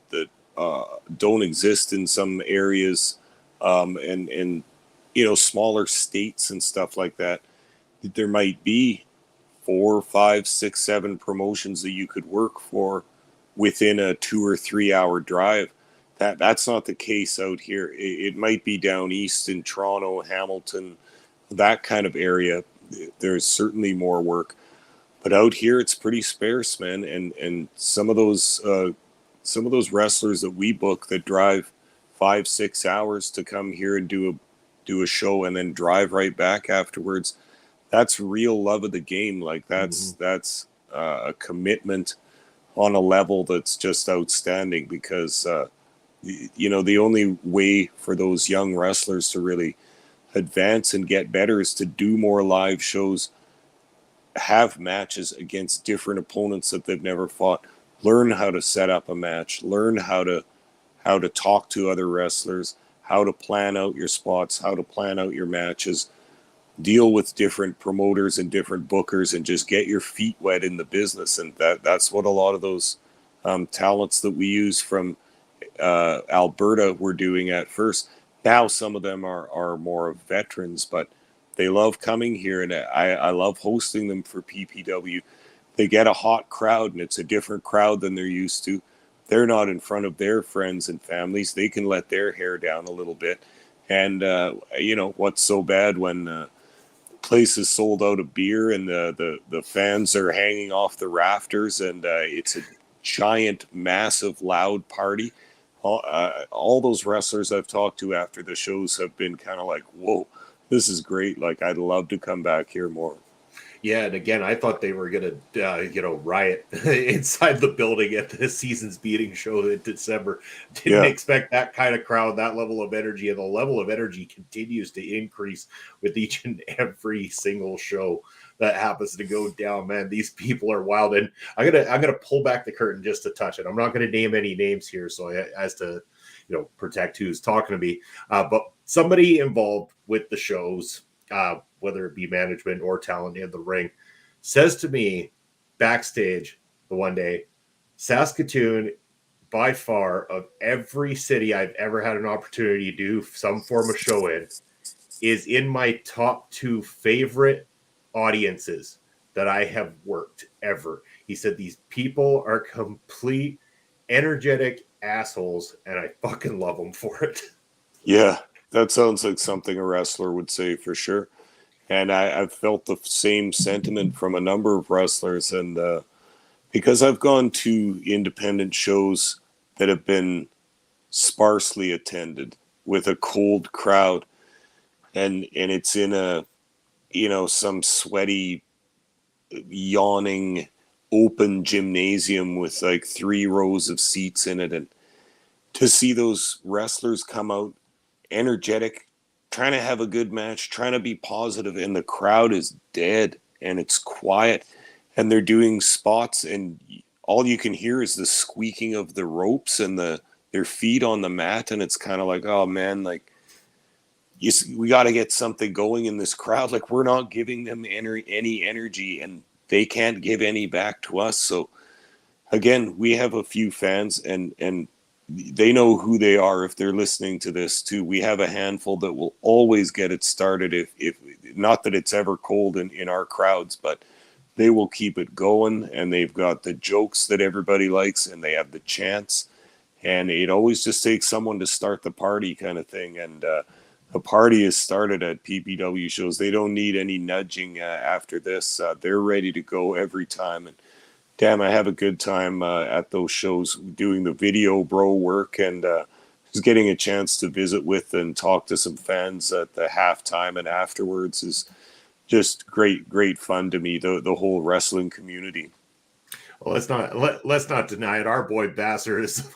Speaker 3: don't exist in some areas, and smaller states and stuff like that. There might be 4, 5, 6, 7 promotions that you could work for within a 2 or 3 hour drive. That's not the case out here. It might be down east in Toronto, Hamilton, that kind of area. There's certainly more work, but out here it's pretty sparse, man. And some of those wrestlers that we book that drive 5, 6 hours to come here and do a show and then drive right back afterwards, that's real love of the game. Like that's a commitment on a level that's just outstanding, because the only way for those young wrestlers to really advance and get better is to do more live shows, have matches against different opponents that they've never fought, learn how to set up a match, learn how to talk to other wrestlers, how to plan out your spots, how to plan out your matches, deal with different promoters and different bookers, and just get your feet wet in the business. And that's what a lot of those talents that we use from Alberta were doing at first. Now some of them are more veterans, but they love coming here, and I love hosting them for PPW. They get a hot crowd, and it's a different crowd than they're used to. They're not in front of their friends and families. They can let their hair down a little bit. And, what's so bad when place is sold out of beer and the fans are hanging off the rafters, and it's a giant, massive, loud party. All those wrestlers I've talked to after the shows have been kind of like, whoa, this is great. Like, I'd love to come back here more.
Speaker 2: Yeah, and again, I thought they were going to, riot inside the building at the Seasons Beating show in December. Didn't expect that kind of crowd, that level of energy, and the level of energy continues to increase with each and every single show that happens to go down. Man, these people are wild, and I'm gonna pull back the curtain just to touch it. I'm not going to name any names here, so as to protect who's talking to me, but somebody involved with the shows, whether it be management or talent in the ring, says to me backstage the one day, Saskatoon, by far, of every city I've ever had an opportunity to do some form of show in, is in my top 2 favorite audiences that I have worked ever. He said these people are complete energetic assholes, and I fucking love them for it.
Speaker 3: Yeah, that sounds like something a wrestler would say for sure. And I've felt the same sentiment from a number of wrestlers. And because I've gone to independent shows that have been sparsely attended with a cold crowd, and it's in a, some sweaty, yawning, open gymnasium with like 3 rows of seats in it, and to see those wrestlers come out energetic, trying to have a good match, trying to be positive, and the crowd is dead and it's quiet, and they're doing spots, and all you can hear is the squeaking of the ropes and their feet on the mat, and it's kind of like, oh man, like we got to get something going in this crowd. Like, we're not giving them any energy, and they can't give any back to us. So again, we have a few fans, and they know who they are if they're listening to this too. We have a handful that will always get it started, if not that it's ever cold in our crowds, but they will keep it going, and they've got the jokes that everybody likes, and they have the chants, and it always just takes someone to start the party kind of thing. And the party is started at PPW shows. They don't need any nudging after this. They're ready to go every time. And damn, I have a good time at those shows doing the video bro work, and just getting a chance to visit with and talk to some fans at the halftime and afterwards is just great fun to me, the whole wrestling community.
Speaker 2: Well, let's not deny it. Our boy Basser is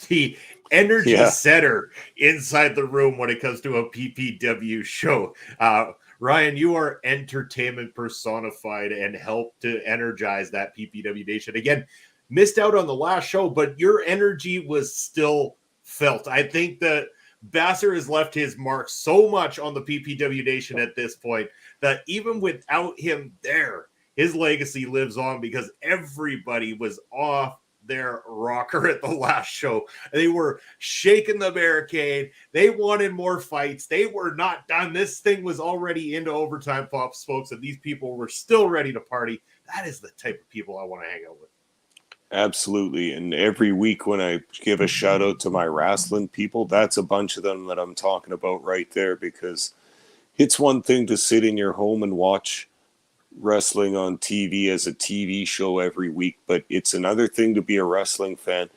Speaker 2: the energy setter inside the room when it comes to a PPW show. Ryan, you are entertainment personified and helped to energize that PPW Nation. Again, missed out on the last show, but your energy was still felt. I think that Basser has left his mark so much on the PPW Nation at this point that even without him there, his legacy lives on, because everybody was off their rocker at the last show. They were shaking the barricade. They wanted more fights. They were not done. This thing was already into overtime, Pop Smokes, and these people were still ready to party. That is the type of people I want to hang out with.
Speaker 3: Absolutely. And every week when I give a shout out to my wrestling people, that's a bunch of them that I'm talking about right there, because it's one thing to sit in your home and watch wrestling on TV as a TV show every week, but it's another thing to be a wrestling fan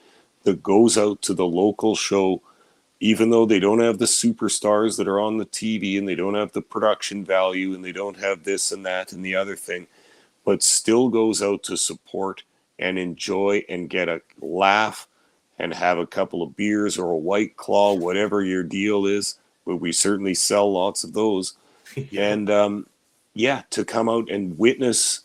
Speaker 3: that goes out to the local show, even though they don't have the superstars that are on the TV, and they don't have the production value, and they don't have this and that and the other thing, but still goes out to support and enjoy and get a laugh and have a couple of beers or a White Claw, whatever your deal is. But we certainly sell lots of those. And to come out and witness,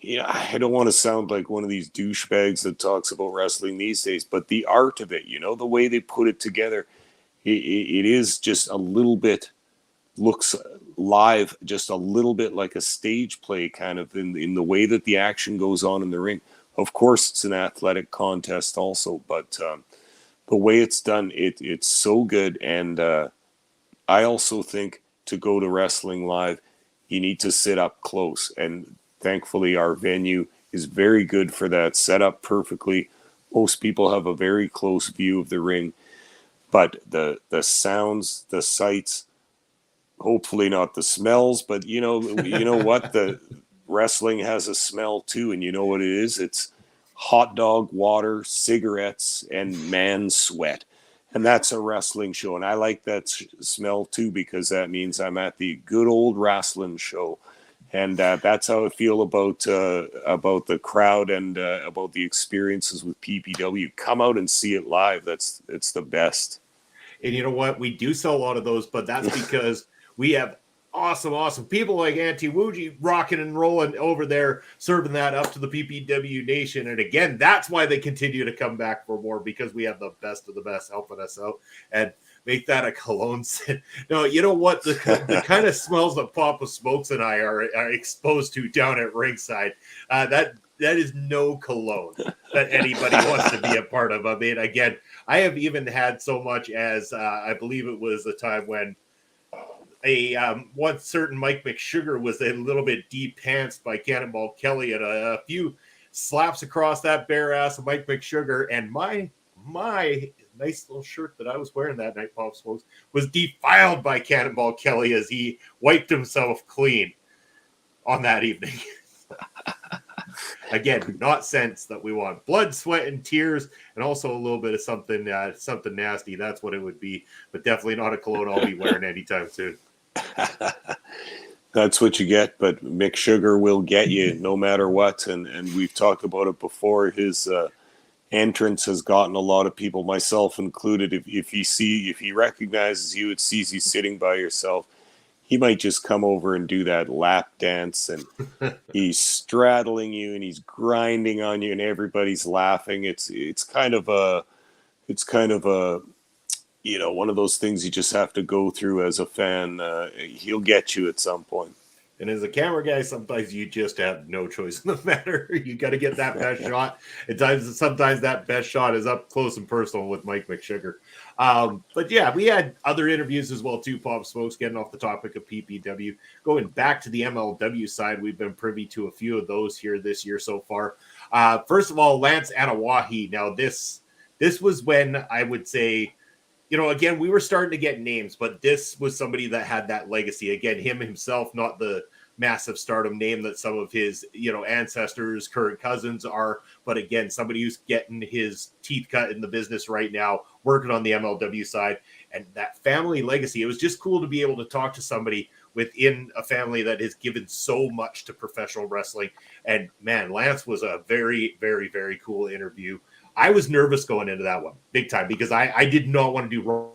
Speaker 3: I don't want to sound like one of these douchebags that talks about wrestling these days, but the art of it, the way they put it together, it is just a little bit, looks live, just a little bit like a stage play, kind of in the way that the action goes on in the ring. Of course, it's an athletic contest also, but the way it's done, it's so good. And I also think to go to wrestling live, you need to sit up close. And thankfully, our venue is very good for that, set up perfectly. Most people have a very close view of the ring, but the sounds, the sights, hopefully not the smells, but you know what? The wrestling has a smell too, and you know what it is? It's hot dog, water, cigarettes, and man sweat. And that's a wrestling show. And I like that smell too, because that means I'm at the good old wrestling show. And that's how I feel about the crowd and about the experiences with PPW. Come out and see it live. It's the best.
Speaker 2: And you know what? We do sell a lot of those, but that's because we have awesome people like Auntie Wuji rocking and rolling over there, serving that up to the PPW Nation. And again, that's why they continue to come back for more, because we have the best of the best helping us out and make that a cologne scent. No, you know what? The kind of smells that Papa Smokes and I are exposed to down at ringside, that is no cologne that anybody wants to be a part of. I mean, again, I have even had so much as I believe it was the time when one certain Mike McSugar was a little bit de-pantsed by Cannonball Kelly, and a few slaps across that bare ass of Mike McSugar, and my nice little shirt that I was wearing that night, Pop Smokes, was defiled by Cannonball Kelly as he wiped himself clean on that evening. Again, not scents that we want. Blood, sweat, and tears, and also a little bit of something nasty. That's what it would be, but definitely not a cologne I'll be wearing anytime soon.
Speaker 3: That's what you get, but Mick Sugar will get you no matter what. And we've talked about it before. His entrance has gotten a lot of people, myself included. If he recognizes you, it sees you sitting by yourself, he might just come over and do that lap dance, and he's straddling you and he's grinding on you and everybody's laughing. It's kind of a one of those things you just have to go through as a fan. He'll get you at some point.
Speaker 2: And as a camera guy, sometimes you just have no choice in the matter. You got to get that best shot. Sometimes that best shot is up close and personal with Mike McSugar. But yeah, we had other interviews as well too. Pop Smokes, getting off the topic of PPW, going back to the MLW side, we've been privy to a few of those here this year so far. First of all, Lance Anawahi. Now this was when I would say, again, we were starting to get names, but this was somebody that had that legacy. Again, him himself, not the massive stardom name that some of his, ancestors, current cousins are, but again, somebody who's getting his teeth cut in the business right now, working on the MLW side, and that family legacy. It was just cool to be able to talk to somebody within a family that has given so much to professional wrestling. And man, Lance was a very, very, very cool interview. I was nervous going into that one big time because I did not want to do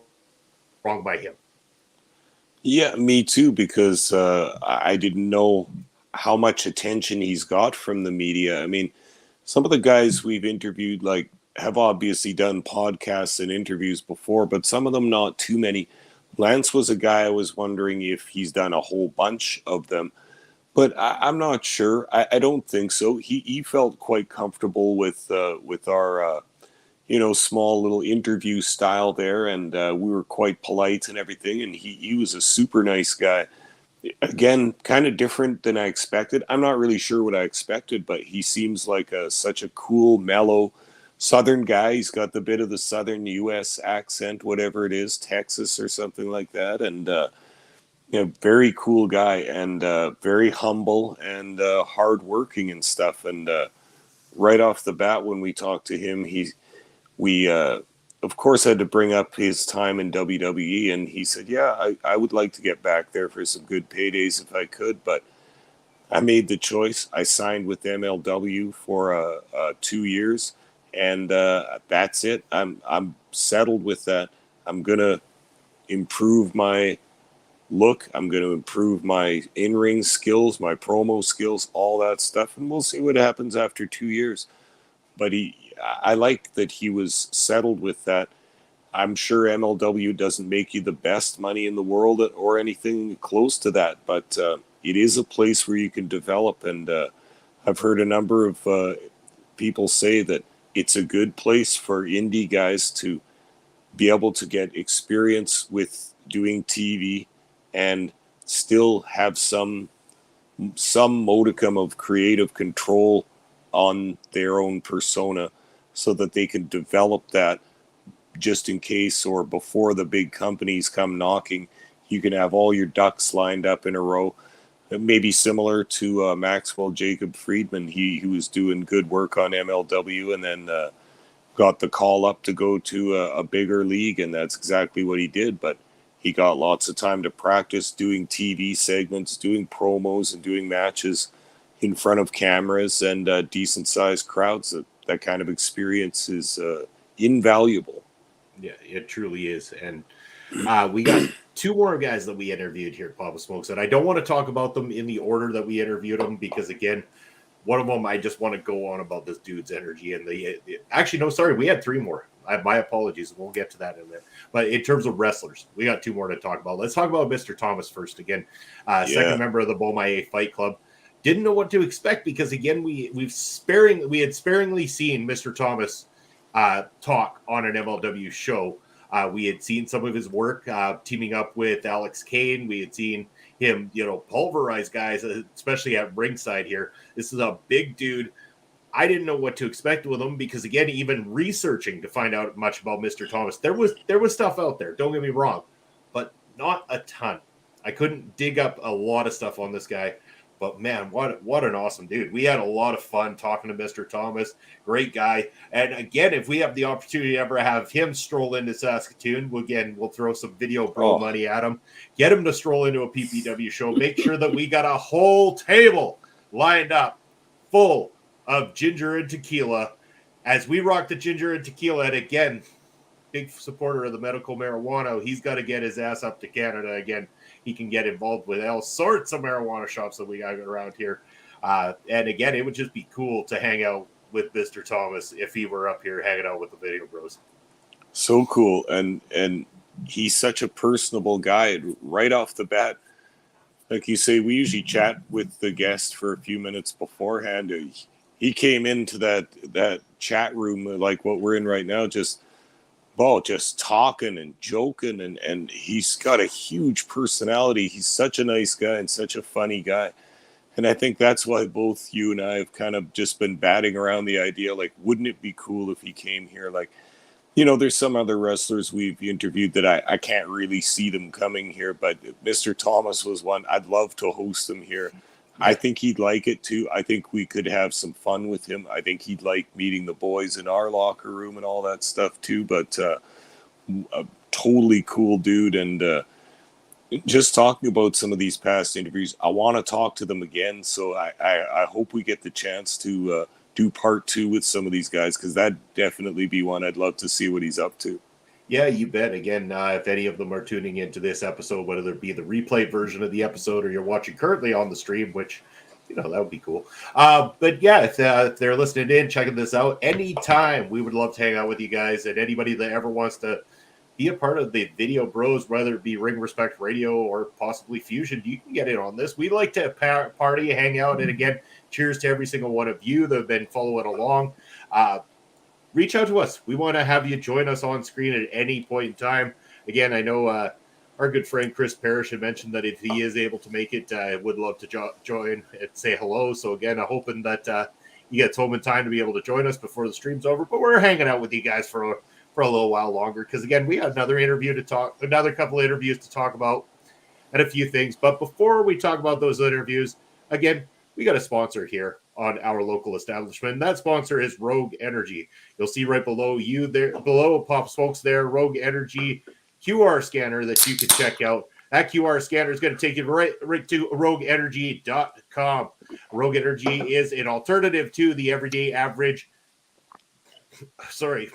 Speaker 2: wrong by him.
Speaker 3: Yeah, me too, because I didn't know how much attention he's got from the media. I mean, some of the guys we've interviewed have obviously done podcasts and interviews before, but some of them not too many. Lance was a guy I was wondering if he's done a whole bunch of them, but I'm not sure. I don't think so. He felt quite comfortable with our small little interview style there, and we were quite polite and everything. And he was a super nice guy. Again, kind of different than I expected. I'm not really sure what I expected, but he seems like such a cool, mellow Southern guy. He's got the bit of the Southern U.S. accent, whatever it is, Texas or something like that, and. Very cool guy, and very humble and hardworking and stuff. And right off the bat, when we talked to him, we of course had to bring up his time in WWE, and he said, "Yeah, I would like to get back there for some good paydays if I could, but I made the choice. I signed with MLW for 2 years, and that's it. I'm settled with that. I'm gonna improve my look. I'm going to improve my in-ring skills, my promo skills, all that stuff, and we'll see what happens after 2 years." But I like that he was settled with that. I'm sure MLW doesn't make you the best money in the world or anything close to that, but it is a place where you can develop, and I've heard a number of people say that it's a good place for indie guys to be able to get experience with doing TV and still have some modicum of creative control on their own persona, so that they can develop that just in case or before the big companies come knocking. You can have all your ducks lined up in a row. Maybe similar to Maxwell Jacob Friedman. He was doing good work on MLW, and then got the call up to go to a bigger league, and that's exactly what he did. But he got lots of time to practice doing TV segments, doing promos, and doing matches in front of cameras and decent-sized crowds. That kind of experience is invaluable.
Speaker 2: Yeah, it truly is. And we got two more guys that we interviewed here at Papa Smokes, and I don't want to talk about them in the order that we interviewed them because, again, one of them I just want to go on about this dude's energy. And actually, no, sorry, we had three more. My apologies. We'll get to that in a minute. But in terms of wrestlers, we got two more to talk about. Let's talk about Mr. Thomas first. Again, second member of the Beaumaye Fight Club. Didn't know what to expect because, again, we had sparingly seen Mr. Thomas talk on an MLW show. We had seen some of his work teaming up with Alex Kane. We had seen him, pulverize guys, especially at ringside here. This is a big dude. I didn't know what to expect with him because, again, even researching to find out much about Mr. Thomas, there was stuff out there. Don't get me wrong, but not a ton. I couldn't dig up a lot of stuff on this guy. But man, what an awesome dude. We had a lot of fun talking to Mr. Thomas. Great guy. And again, if we have the opportunity to ever have him stroll into Saskatoon, we'll throw some video bro money at him. Get him to stroll into a PPW show. Make sure that we got a whole table lined up full of ginger and tequila as we rock the ginger and tequila. And again, big supporter of the medical marijuana. He's got to get his ass up to Canada again. He can get involved with all sorts of marijuana shops that we got around here. And again, it would just be cool to hang out with Mr. Thomas if he were up here hanging out with the Video Bros.
Speaker 3: So cool. And he's such a personable guy right off the bat. Like you say, we usually chat with the guest for a few minutes beforehand. He came into that chat room like what we're in right now, just talking and joking, and he's got a huge personality. He's such a nice guy and such a funny guy. And I think that's why both you and I have kind of just been batting around the idea, like, wouldn't it be cool if he came here? Like, you know, there's some other wrestlers we've interviewed that I can't really see them coming here, but Mr. Thomas was one. I'd love to host him here. I think he'd like it too. I think we could have some fun with him. I think he'd like meeting the boys in our locker room and all that stuff too. But a totally cool dude. And just talking about some of these past interviews, I want to talk to them again. So I hope we get the chance to do part 2 with some of these guys, because that'd definitely be one I'd love to see what he's up to.
Speaker 2: Yeah, you bet. Again, if any of them are tuning into this episode, whether it be the replay version of the episode or you're watching currently on the stream, which, you know, that would be cool. But yeah, if they're listening in, checking this out, anytime, we would love to hang out with you guys. And anybody that ever wants to be a part of the Video Bros, whether it be Ring Respect Radio or possibly Fusion, you can get in on this. We like to party, hang out. And again, cheers to every single one of you that have been following along. Reach out to us. We want to have you join us on screen at any point in time. Again, I know our good friend Chris Parrish had mentioned that if he is able to make it, would love to join and say hello. So again, I'm hoping that he gets home in time to be able to join us before the stream's over. But we're hanging out with you guys for a little while longer, because again, we had another couple of interviews to talk about and a few things. But before we talk about those interviews, again, we got a sponsor here on our local establishment. That sponsor is Rogue Energy. You'll see right below Pop Smokes there, Rogue Energy QR scanner that you can check out. That QR scanner is going to take you right to rogueenergy.com. Rogue Energy is an alternative to the everyday average. Sorry.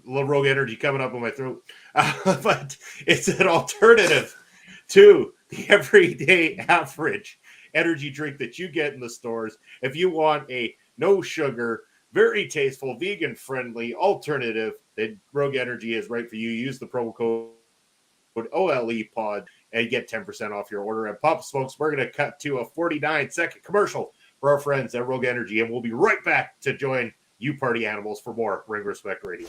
Speaker 2: Rogue Energy coming up on my throat. But it's an alternative to the everyday average energy drink that you get in the stores. If you want a no sugar, very tasteful, vegan friendly alternative, then Rogue Energy is right for you. Use the promo code OLEPOD and get 10% off your order. And Pop Smokes, we're going to cut to a 49-second commercial for our friends at Rogue Energy, and we'll be right back to join you party animals for more Ring Respect Radio.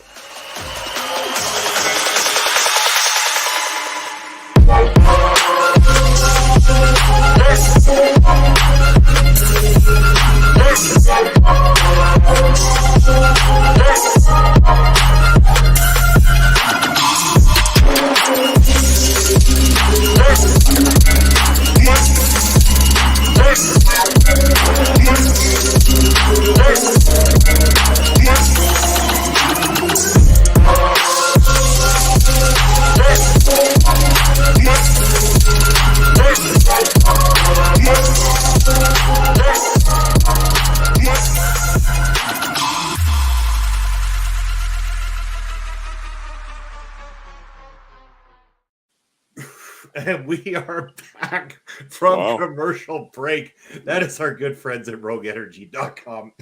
Speaker 2: And we are back from commercial break. That is our good friends at RogueEnergy.com.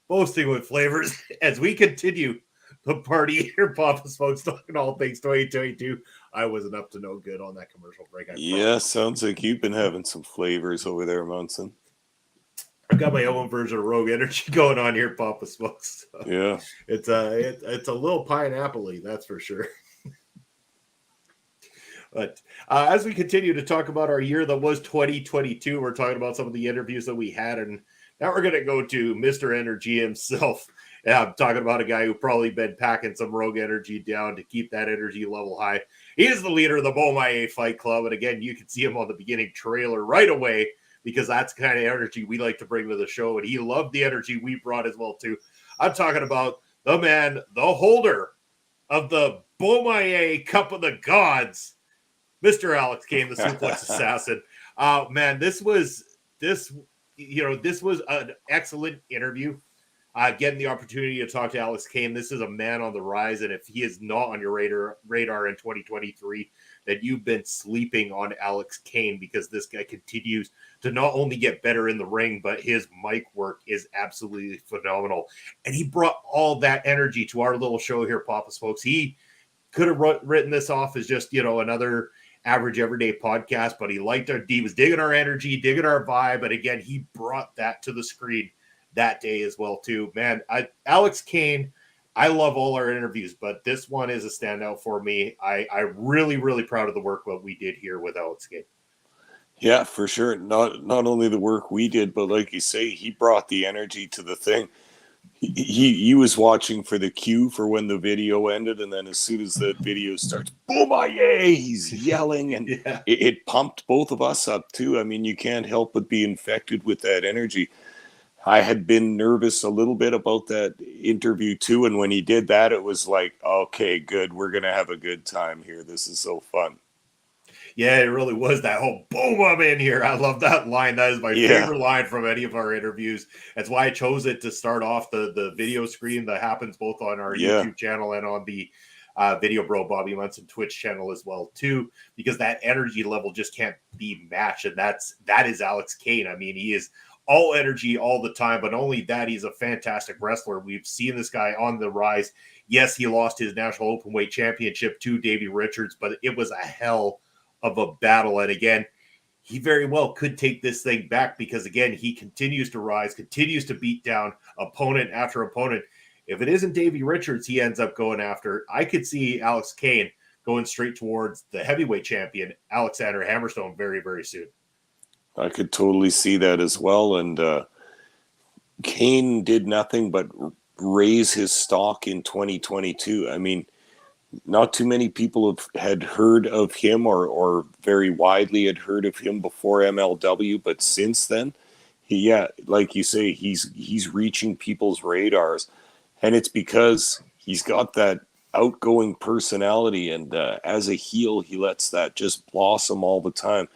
Speaker 2: Boasting with flavors as we continue the party here. Papa Smokes talking all things 2022. I wasn't up to no good on that commercial break.
Speaker 3: Yeah, sounds like you've been having some flavors over there, Munson.
Speaker 2: I've got my own version of Rogue Energy going on here, Papa Smokes. So
Speaker 3: yeah,
Speaker 2: it's a little pineapple-y, that's for sure. But as we continue to talk about our year that was 2022, we're talking about some of the interviews that we had, and now we're going to go to Mr. Energy himself. And I'm talking about a guy who probably been packing some Rogue Energy down to keep that energy level high. He is the leader of the Bomaye Fight Club. And again, you can see him on the beginning trailer right away because that's the kind of energy we like to bring to the show. And he loved the energy we brought as well, too. I'm talking about the man, the holder of the Bomaye Cup of the Gods, Mr. Alex Kane, the Suplex Assassin. Man, this was an excellent interview. Getting the opportunity to talk to Alex Kane, this is a man on the rise, and if he is not on your radar in 2023, then you've been sleeping on Alex Kane, because this guy continues to not only get better in the ring, but his mic work is absolutely phenomenal. And he brought all that energy to our little show here, Papa Smokes. He could have written this off as just, another average everyday podcast, but he liked he was digging our energy, digging our vibe. And again, he brought that to the screen that day as well, too. Man, Alex Kane, I love all our interviews, but this one is a standout for me. I really, really proud of the work what we did here with Alex Kane.
Speaker 3: Yeah, for sure. Not only the work we did, but like you say, he brought the energy to the thing. He was watching for the cue for when the video ended, and then as soon as the video starts, boom, he's yelling, and
Speaker 2: yeah.
Speaker 3: it pumped both of us up too. I mean, you can't help but be infected with that energy. I had been nervous a little bit about that interview too, and when he did that, it was like, okay, good, we're gonna have a good time here. This is so fun.
Speaker 2: Yeah, it really was that whole boom, I'm in here. I love that line. That is my favorite line from any of our interviews. That's why I chose it to start off the video screen that happens both on our YouTube channel and on the Video Bro Bobby Munson Twitch channel as well, too, because that energy level just can't be matched. And that is Alex Kane. I mean, he is all energy all the time, but only that, he's a fantastic wrestler. We've seen this guy on the rise. Yes, he lost his National Openweight Championship to Davey Richards, but it was a hell of a battle. And again, he very well could take this thing back, because again, he continues to rise, continues to beat down opponent after opponent. If it isn't Davey Richards he ends up going after, I could see Alex Kane going straight towards the heavyweight champion, Alexander Hammerstone, very, very soon.
Speaker 3: I could totally see that as well. And Kane did nothing but raise his stock in 2022. I mean, not too many people had heard of him or very widely had heard of him before MLW, but since then, like you say, he's reaching people's radars, and it's because he's got that outgoing personality, and as a heel, he lets that just blossom all the time.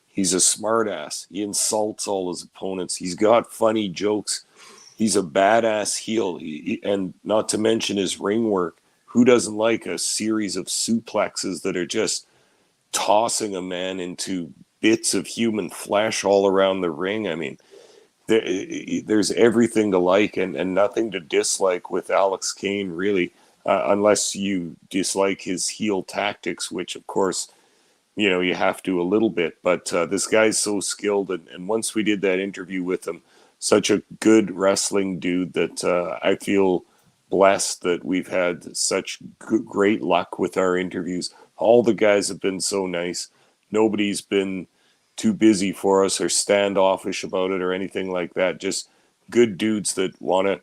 Speaker 3: He's a smartass. He insults all his opponents. He's got funny jokes. He's a badass heel, and not to mention his ring work. Who doesn't like a series of suplexes that are just tossing a man into bits of human flesh all around the ring? I mean, there's everything to like and nothing to dislike with Alex Kane, really, unless you dislike his heel tactics, which, of course, you have to a little bit. But this guy's so skilled, and once we did that interview with him, such a good wrestling dude that I feel blessed that we've had such great luck with our interviews. All the guys have been so nice. Nobody's been too busy for us or standoffish about it or anything like that. Just good dudes that want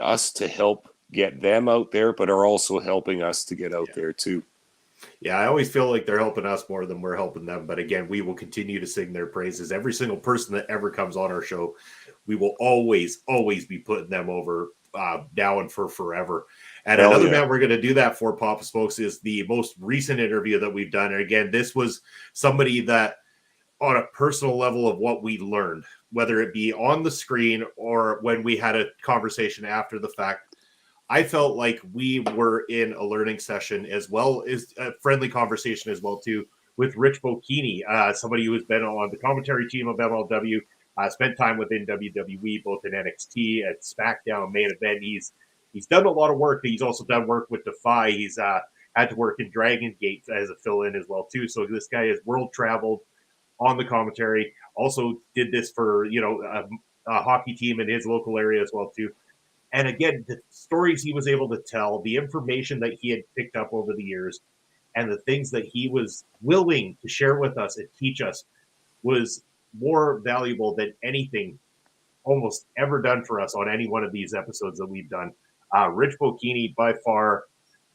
Speaker 3: us to help get them out there, but are also helping us to get out there too.
Speaker 2: Yeah, I always feel like they're helping us more than we're helping them. But again, we will continue to sing their praises. Every single person that ever comes on our show, we will always, always be putting them over now and for forever. And another man we're going to do that for, Papa Smokes, is the most recent interview that we've done. And again, this was somebody that on a personal level of what we learned, whether it be on the screen or when we had a conversation after the fact, I felt like we were in a learning session as well as a friendly conversation as well, too, with Rich Bocchini, somebody who has been on the commentary team of MLW, spent time within WWE, both in NXT and SmackDown main event. He's done a lot of work. He's also done work with Defy. He's had to work in Dragon Gate as a fill-in as well, too. So this guy has world traveled on the commentary. Also did this for, a hockey team in his local area as well, too. And again, the stories he was able to tell, the information that he had picked up over the years, and the things that he was willing to share with us and teach us was more valuable than anything almost ever done for us on any one of these episodes that we've done. Rich Bocchini, by far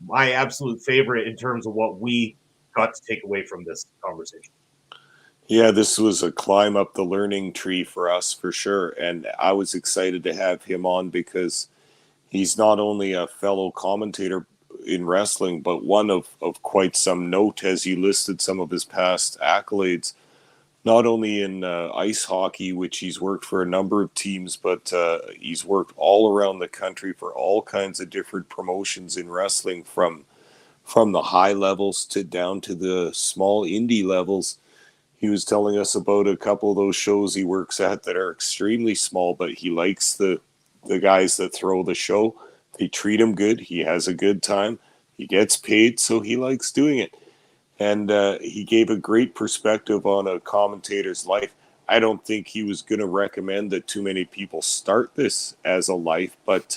Speaker 2: my absolute favorite in terms of what we got to take away from this conversation?
Speaker 3: Yeah, this was a climb up the learning tree for us for sure. And I was excited to have him on because he's not only a fellow commentator in wrestling, but one of quite some note as you listed some of his past accolades, not only in ice hockey, which he's worked for a number of teams, but he's worked all around the country for all kinds of different promotions in wrestling, from the high levels to down to the small indie levels. He was telling us about a couple of those shows he works at that are extremely small, but he likes the guys that throw the show. They treat him good. He has a good time. He gets paid, so he likes doing it. And he gave a great perspective on a commentator's life. I don't think he was going to recommend that too many people start this as a life, but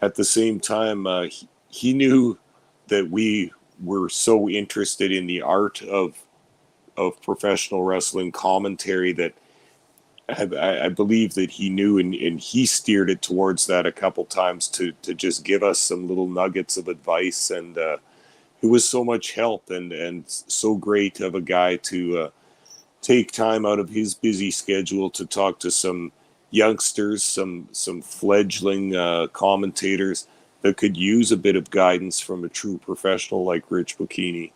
Speaker 3: at the same time, he knew that we were so interested in the art of professional wrestling commentary that I believe that he knew, and he steered it towards that a couple times to just give us some little nuggets of advice. And it was so much help and so great of a guy to take time out of his busy schedule to talk to some youngsters, some fledgling commentators that could use a bit of guidance from a true professional like Rich Bocchini.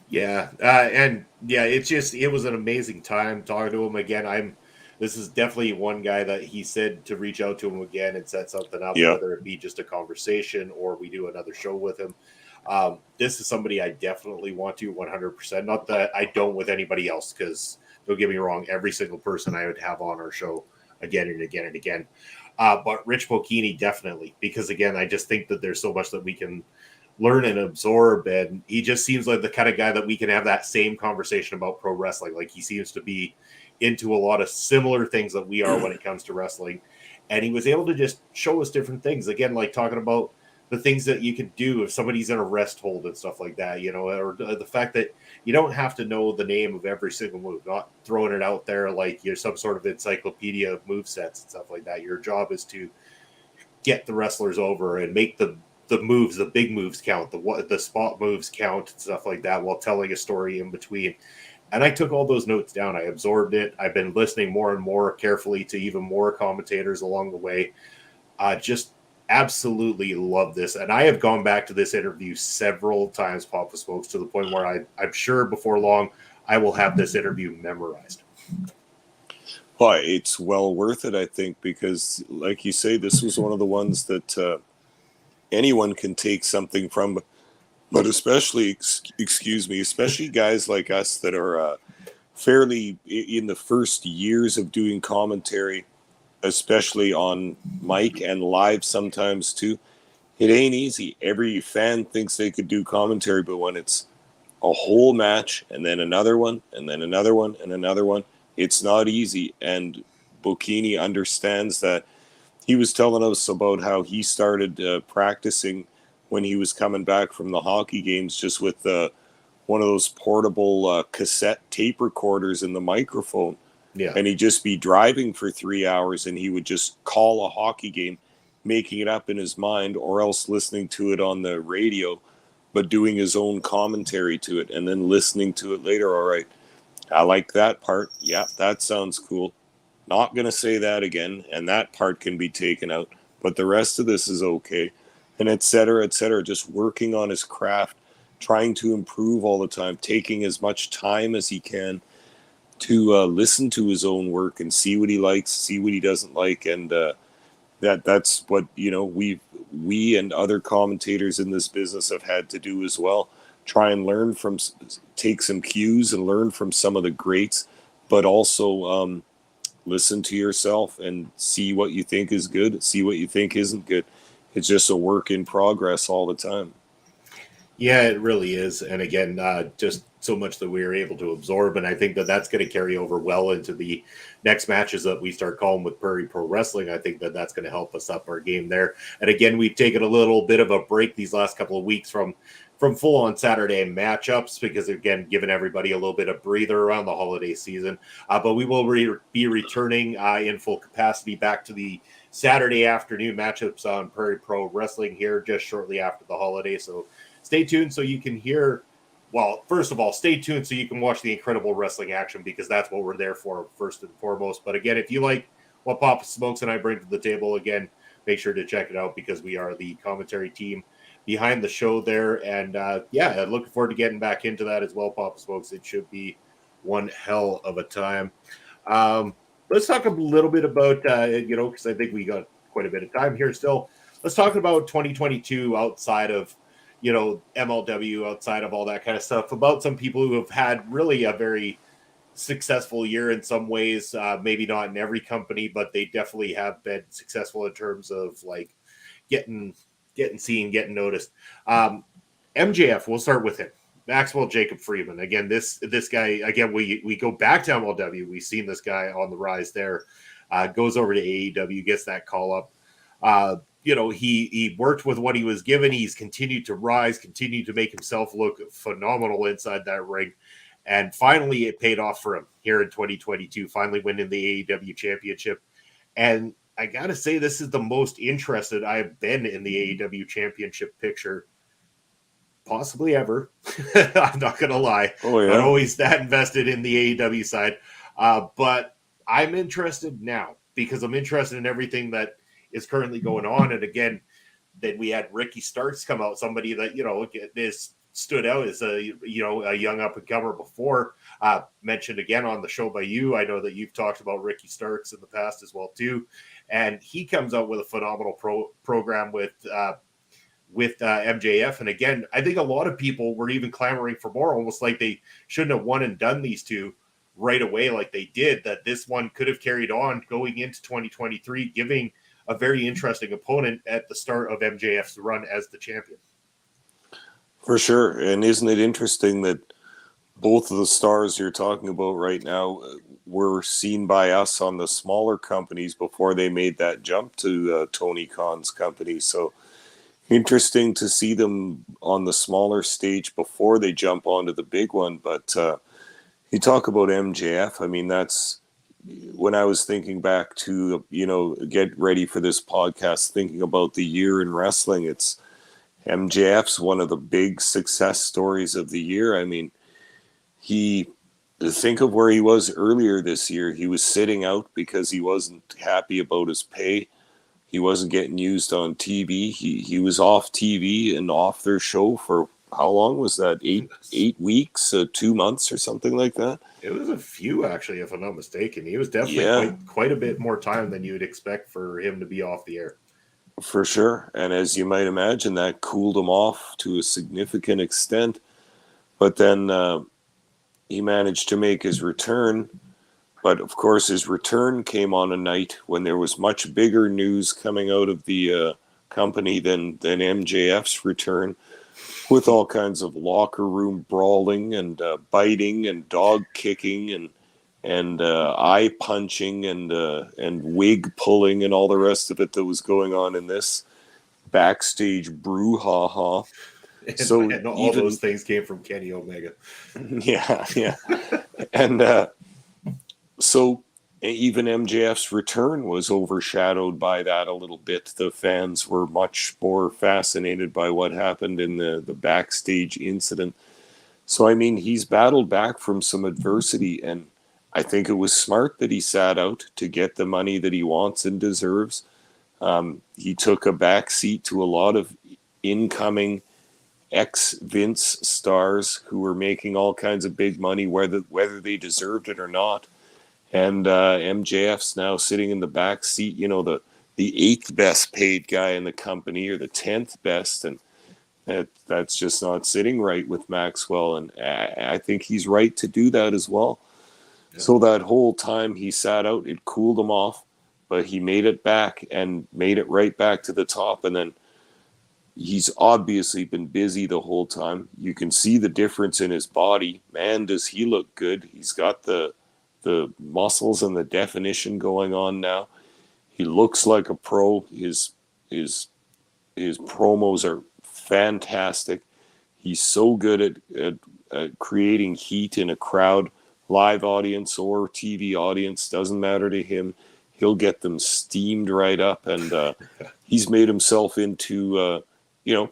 Speaker 2: Yeah, it was an amazing time talking to him again. This is definitely one guy that he said to reach out to him again and set something up, whether it be just a conversation or we do another show with him. This is somebody I definitely want to 100%. Not that I don't with anybody else, because don't get me wrong, every single person I would have on our show again and again and again. But Rich Bocchini definitely, because again, I just think that there's so much that we can learn and absorb, and he just seems like the kind of guy that we can have that same conversation about pro wrestling. Like, he seems to be into a lot of similar things that we are when it comes to wrestling, and he was able to just show us different things, again, like talking about the things that you can do if somebody's in a rest hold and stuff like that, or the fact that you don't have to know the name of every single move, not throwing it out there like you're some sort of encyclopedia of move sets and stuff like that. Your job is to get the wrestlers over and make the moves, the big moves count, the spot moves count, and stuff like that, while telling a story in between. And I took all those notes down. I absorbed it. I've been listening more and more carefully to even more commentators along the way. Just absolutely love this. And I have gone back to this interview several times, Papa Smokes, to the point where I'm sure before long I will have this interview memorized.
Speaker 3: Well, it's well worth it, I think, because like you say, this was one of the ones that anyone can take something from, but especially, especially guys like us that are fairly in the first years of doing commentary, especially on mic and live sometimes too. It ain't easy. Every fan thinks they could do commentary, but when it's a whole match and then another one and then another one and another one, it's not easy. And Bocchini understands that. He was telling us about how he started practicing when he was coming back from the hockey games, just with one of those portable cassette tape recorders in the microphone.
Speaker 2: Yeah.
Speaker 3: And he'd just be driving for 3 hours and he would just call a hockey game, making it up in his mind, or else listening to it on the radio, but doing his own commentary to it and then listening to it later. All right, I like that part. Yeah, that sounds cool. Not going to say that again, and that part can be taken out, but the rest of this is okay, and et cetera, just working on his craft, trying to improve all the time, taking as much time as he can to listen to his own work and see what he likes, see what he doesn't like, and that's what, we and other commentators in this business have had to do as well. Try and learn from, take some cues and learn from some of the greats, but also listen to yourself and see what you think is good, see what you think isn't good. It's just a work in progress all the time.
Speaker 2: Yeah, it really is. And again, just so much that we were able to absorb. And I think that that's going to carry over well into the next matches that we start calling with Prairie Pro Wrestling. I think that that's going to help us up our game there. And again, we've taken a little bit of a break these last couple of weeks from full-on Saturday matchups, because, again, giving everybody a little bit of breather around the holiday season. But we will be returning in full capacity back to the Saturday afternoon matchups on Prairie Pro Wrestling here just shortly after the holiday. So stay tuned so you can hear well, first of all, stay tuned so you can watch the incredible wrestling action, because that's what we're there for first and foremost. But again, if you like what Papa Smokes and I bring to the table, again, make sure to check it out, because we are the commentary team behind the show there. And yeah, looking forward to getting back into that as well, Papa Smokes. It should be one hell of a time. Let's talk a little bit about, because I think we got quite a bit of time here still. Let's talk about 2022 outside of, MLW, outside of all that kind of stuff, about some people who have had really a very successful year in some ways, maybe not in every company, but they definitely have been successful in terms of like getting seen, getting noticed. MJF, we'll start with him. Maxwell Jacob Friedman. Again, this guy, again, we go back to MLW. We've seen this guy on the rise there. Goes over to AEW, gets that call up. He worked with what he was given. He's continued to rise, continued to make himself look phenomenal inside that ring. And finally, it paid off for him here in 2022, finally winning the AEW championship. And I got to say, this is the most interested I've been in the AEW championship picture possibly ever. I'm not going to lie.
Speaker 3: Oh, yeah.
Speaker 2: I'm always that invested in the AEW side. But I'm interested now because I'm interested in everything that is currently going on. And again, then we had Ricky Starks come out, somebody that, is stood out as a young up and comer before, mentioned again on the show by you. I know that you've talked about Ricky Starks in the past as well too, and he comes out with a phenomenal program with MJF. And again, I think a lot of people were even clamoring for more, almost like they shouldn't have won and done these two right away like they did, that this one could have carried on going into 2023, giving a very interesting opponent at the start of MJF's run as the champion.
Speaker 3: For sure. And isn't it interesting that both of the stars you're talking about right now were seen by us on the smaller companies before they made that jump to Tony Khan's company? So interesting to see them on the smaller stage before they jump onto the big one. But you talk about MJF, I mean, that's when I was thinking back to, get ready for this podcast, thinking about the year in wrestling, it's MJF's one of the big success stories of the year. I mean, think of where he was earlier this year. He was sitting out because he wasn't happy about his pay. He wasn't getting used on TV. He was off TV and off their show for how long was that? 8 weeks, 2 months or something like that?
Speaker 2: It was a few, actually, if I'm not mistaken. He was definitely quite a bit more time than you would expect for him to be off the air.
Speaker 3: For sure. And as you might imagine, that cooled him off to a significant extent. But then he managed to make his return. But of course, his return came on a night when there was much bigger news coming out of the company than MJF's return, with all kinds of locker room brawling and biting and dog kicking and eye punching and wig pulling and all the rest of it that was going on in this backstage brouhaha.
Speaker 2: And all those things came from Kenny Omega.
Speaker 3: Yeah. And so even MJF's return was overshadowed by that a little bit. The fans were much more fascinated by what happened in the backstage incident. So, I mean, he's battled back from some adversity, and I think it was smart that he sat out to get the money that he wants and deserves. He took a back seat to a lot of incoming ex-Vince stars who were making all kinds of big money, whether they deserved it or not. And MJF's now sitting in the back seat, the 8th best paid guy in the company, or the 10th best, and that's just not sitting right with Maxwell. And I think he's right to do that as well. Yeah. So that whole time he sat out, it cooled him off, but he made it back and made it right back to the top. And then he's obviously been busy the whole time. You can see the difference in his body. Man, does he look good. He's got the muscles and the definition going on now. He looks like a pro. His promos are fantastic. He's so good at creating heat in a crowd, live audience or TV audience, doesn't matter to him. He'll get them steamed right up, and he's made himself into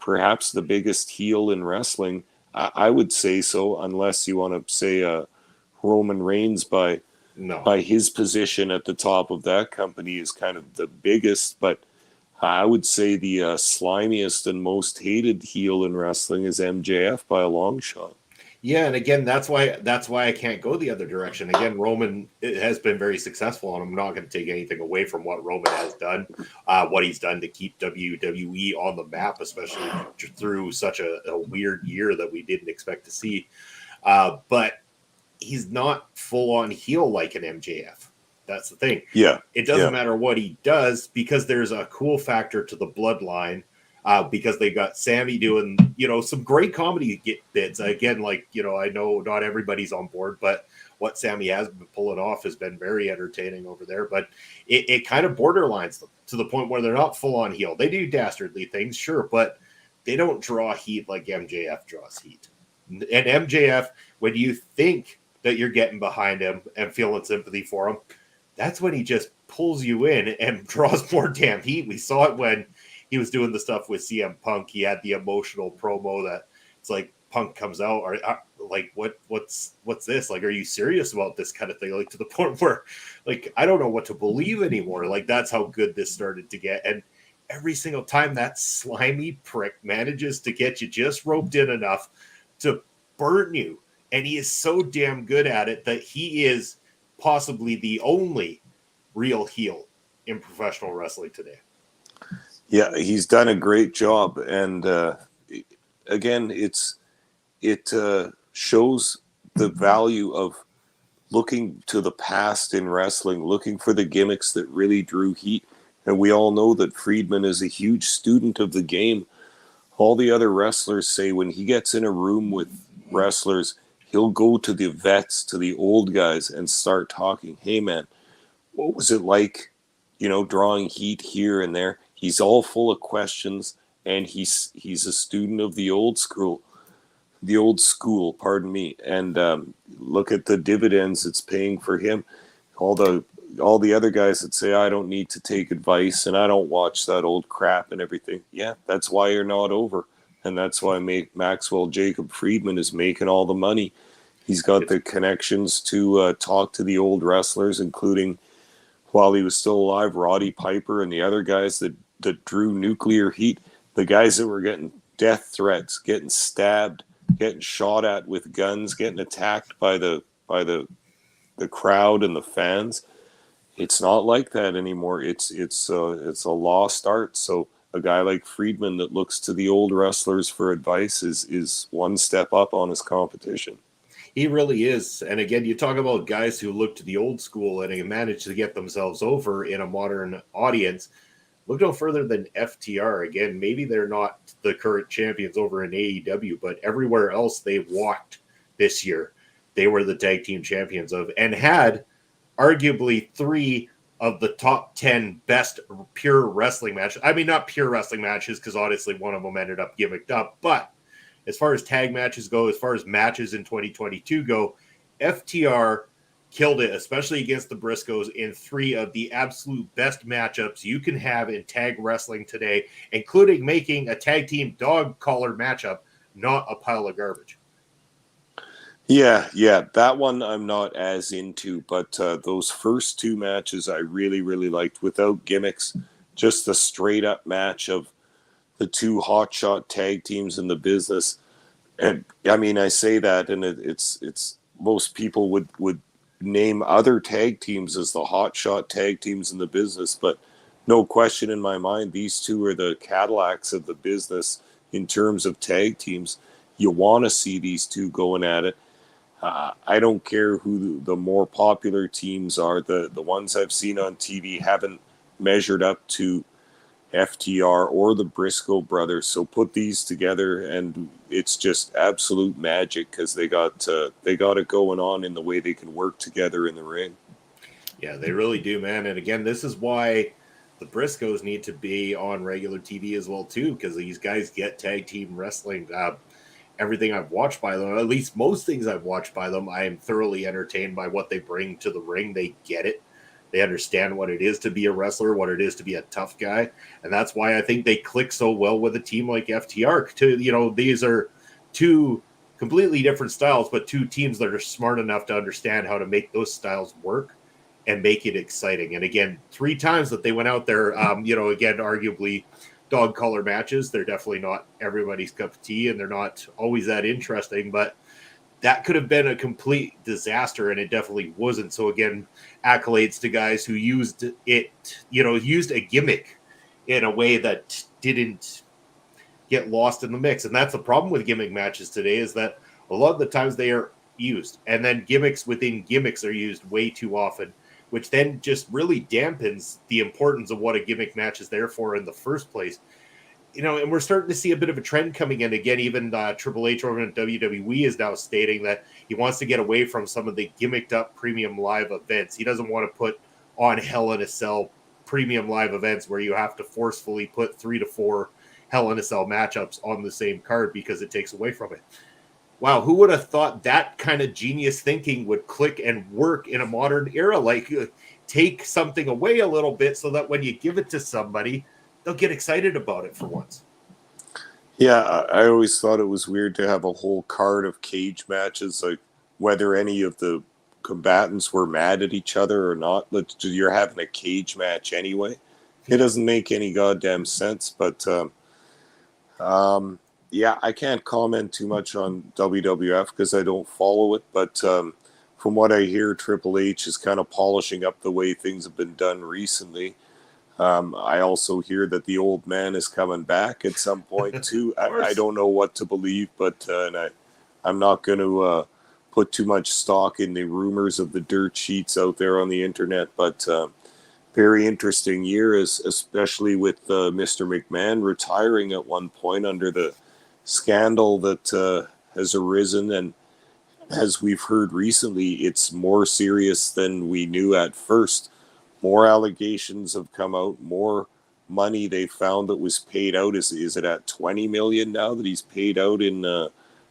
Speaker 3: perhaps the biggest heel in wrestling I would say so, unless you want to say Roman Reigns by his position at the top of that company is kind of the biggest. But I would say the slimiest and most hated heel in wrestling is MJF by a long shot.
Speaker 2: Yeah, and again, that's why I can't go the other direction. Again, Roman has been very successful, and I'm not going to take anything away from what Roman has done, what he's done to keep WWE on the map, especially through such a weird year that we didn't expect to see. But he's not full on heel like an MJF. That's the thing.
Speaker 3: Yeah,
Speaker 2: it doesn't matter what he does because there's a cool factor to the bloodline. Because they got Sammy doing, some great comedy bits. Again, I know not everybody's on board, but what Sammy has been pulling off has been very entertaining over there. But it kind of borderlines them to the point where they're not full on heel. They do dastardly things, sure, but they don't draw heat like MJF draws heat. And MJF, when you think that you're getting behind him and feeling sympathy for him, that's when he just pulls you in and draws more damn heat. We saw it when he was doing the stuff with CM Punk. He had the emotional promo that it's like Punk comes out, or like, what's this? Like, are you serious about this kind of thing? Like, to the point where, like, I don't know what to believe anymore. Like, that's how good this started to get. And every single time that slimy prick manages to get you just roped in enough to burn you. And he is so damn good at it that he is possibly the only real heel in professional wrestling today.
Speaker 3: Yeah, he's done a great job, and again, it shows the value of looking to the past in wrestling, looking for the gimmicks that really drew heat. And we all know that Friedman is a huge student of the game. All the other wrestlers say when he gets in a room with wrestlers, he'll go to the vets, to the old guys, and start talking. Hey, man, what was it like, drawing heat here and there? He's all full of questions, and he's a student of the old school, pardon me. And look at the dividends it's paying for him. All the other guys that say, I don't need to take advice and I don't watch that old crap and everything. Yeah, that's why you're not over. And that's why Maxwell Jacob Friedman is making all the money. He's got the connections to talk to the old wrestlers, including, while he was still alive, Roddy Piper and the other guys that drew nuclear heat, the guys that were getting death threats, getting stabbed, getting shot at with guns, getting attacked by the crowd and the fans. It's not like that anymore. It's a lost art. So a guy like Friedman that looks to the old wrestlers for advice is one step up on his competition.
Speaker 2: He really is. And again, you talk about guys who look to the old school and manage to get themselves over in a modern audience. Look no further than FTR. Again, maybe they're not the current champions over in AEW, but everywhere else they've walked this year, they were the tag team champions of, and had arguably 3 of the top 10 best pure wrestling matches. I mean, not pure wrestling matches, because honestly, one of them ended up gimmicked up. But as far as tag matches go, as far as matches in 2022 go, FTR killed it, especially against the Briscoes, in 3 of the absolute best matchups you can have in tag wrestling today, including making a tag team dog collar matchup not a pile of garbage.
Speaker 3: Yeah, that one I'm not as into, but those first 2 matches I really, really liked, without gimmicks, just a straight up match of the 2 hotshot tag teams in the business. And I mean, I say that, and it's most people would name other tag teams as the hotshot tag teams in the business, but no question in my mind, these 2 are the Cadillacs of the business in terms of tag teams. You want to see these 2 going at it. I don't care who the more popular teams are. The ones I've seen on TV haven't measured up to FTR or the Briscoe brothers. So put these together, and it's just absolute magic, because they got it going on in the way they can work together in the ring.
Speaker 2: Yeah, they really do, man. And again, this is why the Briscoes need to be on regular TV as well too, because these guys get tag team wrestling. Everything I've watched by them, at least most things I've watched by them, I am thoroughly entertained by what they bring to the ring. They get it. They understand what it is to be a wrestler, what it is to be a tough guy. And that's why I think they click so well with a team like FTR. These are 2 completely different styles, but two teams that are smart enough to understand how to make those styles work and make it exciting. And again, 3 times that they went out there, again, arguably dog collar matches. They're definitely not everybody's cup of tea, and they're not always that interesting, but that could have been a complete disaster, and it definitely wasn't. So again, accolades to guys who used it, used a gimmick in a way that didn't get lost in the mix. And that's the problem with gimmick matches today, is that a lot of the times they are used, and then gimmicks within gimmicks are used way too often, which then just really dampens the importance of what a gimmick match is there for in the first place. And we're starting to see a bit of a trend coming in. Again, even Triple H over at WWE is now stating that he wants to get away from some of the gimmicked up premium live events. He doesn't want to put on Hell in a Cell premium live events where you have to forcefully put 3 to 4 Hell in a Cell matchups on the same card because it takes away from it. Wow, who would have thought that kind of genius thinking would click and work in a modern era? Like, take something away a little bit so that when you give it to somebody, they'll get excited about it for once.
Speaker 3: Yeah, I always thought it was weird to have a whole card of cage matches, like whether any of the combatants were mad at each other or not. You're having a cage match anyway. It doesn't make any goddamn sense, but yeah, I can't comment too much on WWF because I don't follow it, but from what I hear, Triple H is kind of polishing up the way things have been done recently. I also hear that the old man is coming back at some point too. I don't know what to believe, but I'm not going to put too much stock in the rumors of the dirt sheets out there on the internet, but very interesting year, especially with Mr. McMahon retiring at one point under the scandal that has arisen. And as we've heard recently, it's more serious than we knew at first. More allegations have come out, more money they found that was paid out. Is it at 20 million now that he's paid out in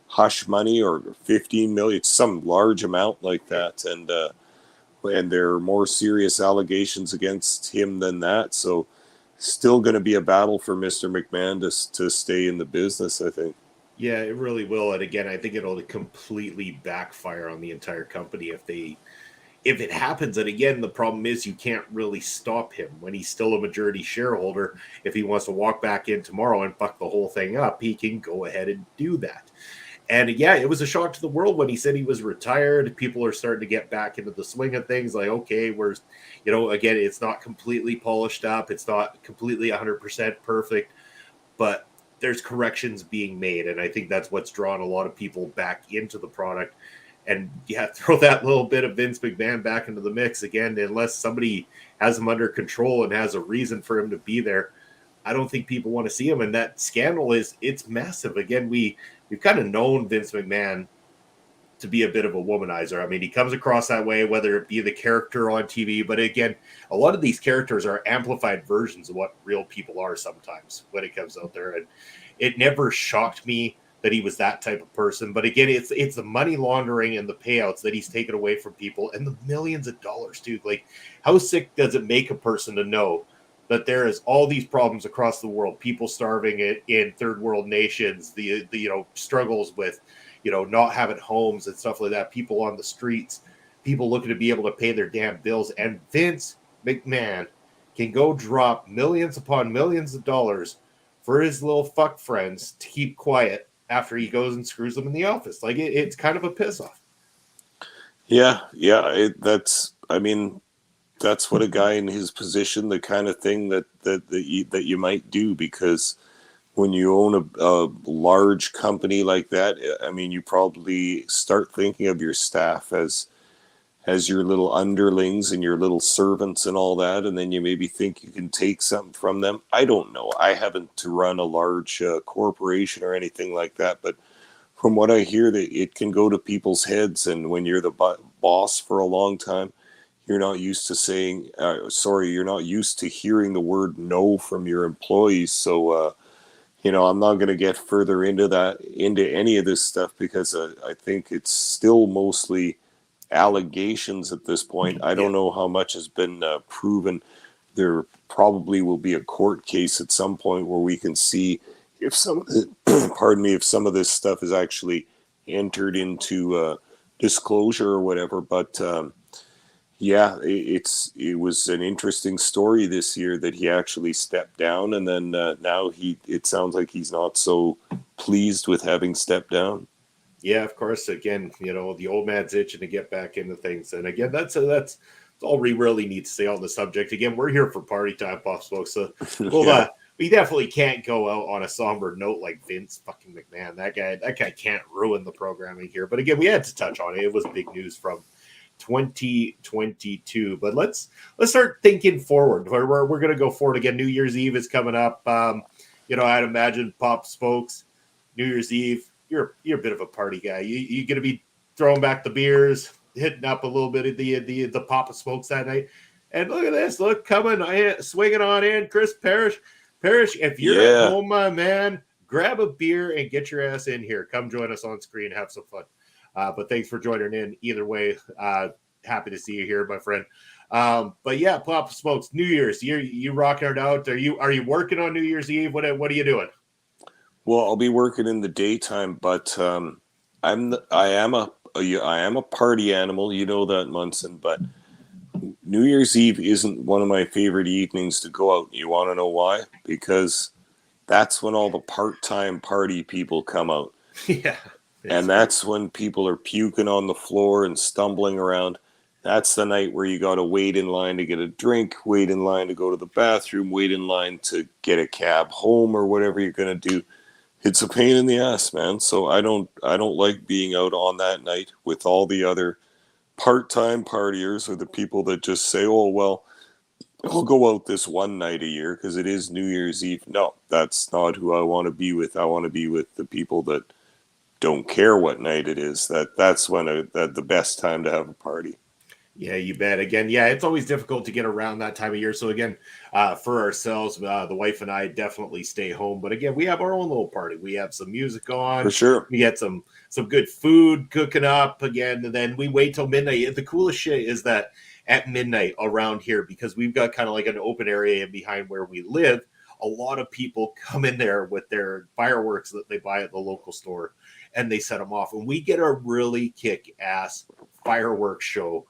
Speaker 3: hush money, or 15 million? It's some large amount like that. And there are more serious allegations against him than that. So still going to be a battle for Mr. McMahon to stay in the business, I think.
Speaker 2: Yeah, it really will. And again, I think it'll completely backfire on the entire company if it happens. And again, the problem is you can't really stop him when he's still a majority shareholder. If he wants to walk back in tomorrow and fuck the whole thing up, he can go ahead and do that. And yeah, it was a shock to the world when he said he was retired. People are starting to get back into the swing of things. Like, okay, again, it's not completely polished up. It's not completely 100% perfect, but there's corrections being made. And I think that's what's drawn a lot of people back into the product. And yeah, throw that little bit of Vince McMahon back into the mix again, unless somebody has him under control and has a reason for him to be there. I don't think people want to see him. And that scandal it's massive. Again, we've kind of known Vince McMahon to be a bit of a womanizer. I mean, he comes across that way, whether it be the character on TV, but again, a lot of these characters are amplified versions of what real people are sometimes when it comes out there. And it never shocked me that he was that type of person. But again, it's the money laundering and the payouts that he's taken away from people, and the millions of dollars, dude. Like, how sick does it make a person to know that there is all these problems across the world, people starving in third world nations, the struggles with, not having homes and stuff like that, people on the streets, people looking to be able to pay their damn bills. And Vince McMahon can go drop millions upon millions of dollars for his little fuck friends to keep quiet after he goes and screws them in the office. Like, it's kind of a piss off.
Speaker 3: Yeah. That's what a guy in his position, the kind of thing that you might do, because when you own a large company like that, I mean, you probably start thinking of your staff as your little underlings and your little servants and all that, and then you maybe think you can take something from them. I don't know. I haven't run a large corporation or anything like that, but from what I hear, that it can go to people's heads, and when you're the boss for a long time, you're not used to saying, you're not used to hearing the word no from your employees. So, I'm not going to get further into any of this stuff, because I think it's still mostly allegations at this point. I don't know how much has been proven. There probably will be a court case at some point where we can see if some of the, if some of this stuff is actually entered into disclosure or whatever. But yeah, it was an interesting story this year that he actually stepped down, and then now it sounds like he's not so pleased with having stepped down.
Speaker 2: Yeah, of course. Again, the old man's itching to get back into things, and again, that's all we really need to say on the subject. Again, we're here for party time, Pop Smoke. So we definitely can't go out on a somber note like Vince fucking McMahon. That guy can't ruin the programming here. But again, we had to touch on it. It was big news from 2022. But let's start thinking forward. We're going to go forward again. New Year's Eve is coming up. I'd imagine Pop Smokes, New Year's Eve. You're a bit of a party guy. You going to be throwing back the beers, hitting up a little bit of the Papa Smokes that night. And look at this. Look, swinging on in, Chris Parrish. Parrish, if you're at home, my man, grab a beer and get your ass in here. Come join us on screen. Have some fun. But thanks for joining in. Either way, happy to see you here, my friend. But yeah, Papa Smokes, New Year's. You rocking it out? Are you working on New Year's Eve? What are you doing?
Speaker 3: Well, I'll be working in the daytime, but I am a party animal. You know that, Munson. But New Year's Eve isn't one of my favorite evenings to go out. You want to know why? Because that's when all the part-time party people come out.
Speaker 2: Yeah.
Speaker 3: And that's when people are puking on the floor and stumbling around. That's the night where you got to wait in line to get a drink, wait in line to go to the bathroom, wait in line to get a cab home or whatever you're going to do. It's a pain in the ass, man. So I don't like being out on that night with all the other part-time partiers or the people that just say, oh, well, I'll go out this one night a year because it is New Year's Eve. No, that's not who I want to be with. I want to be with the people that don't care what night it is. That's when the best time to have a party.
Speaker 2: Yeah, you bet. Again, yeah, it's always difficult to get around that time of year. So again, for ourselves, the wife and I definitely stay home. But again, we have our own little party. We have some music on.
Speaker 3: For sure.
Speaker 2: We get some good food cooking up again. And then we wait till midnight. The coolest shit is that at midnight around here, because we've got kind of like an open area behind where we live, a lot of people come in there with their fireworks that they buy at the local store and they set them off. And we get a really kick-ass fireworks show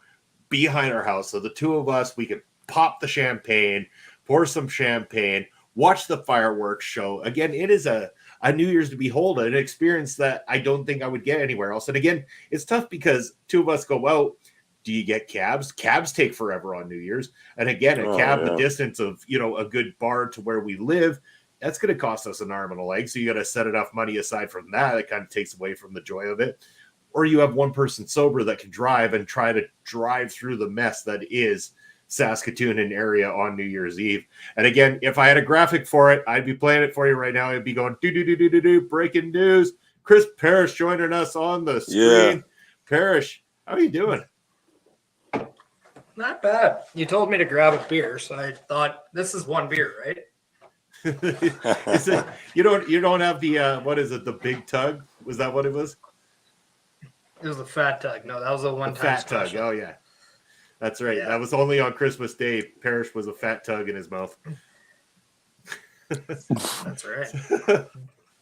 Speaker 2: behind our house. So the two of us, we could pop the champagne, pour some champagne, watch the fireworks show. Again, it is a New Year's to behold, an experience that I don't think I would get anywhere else. And again, it's tough because two of us go out. Do you get cabs? Cabs take forever on New Year's. And again, a cab, the distance of, a good bar to where we live, that's going to cost us an arm and a leg. So you got to set enough money aside from that. It kind of takes away from the joy of it. Or you have one person sober that can drive and try to drive through the mess that is Saskatoon and area on New Year's Eve. And again, if I had a graphic for it, I'd be playing it for you right now. It'd be going do breaking news. Chris Parrish joining us on the screen. Yeah. Parrish, how are you doing?
Speaker 4: Not bad. You told me to grab a beer, so I thought this is one beer, right?
Speaker 2: You don't have the what is it? The big tug? Was that what it was?
Speaker 4: It was a fat tug. No, that was a one-time
Speaker 2: fat
Speaker 4: special.
Speaker 2: tug. Oh yeah, that's right. Yeah. That was only on Christmas Day. Parrish was a fat tug in his mouth.
Speaker 4: That's right.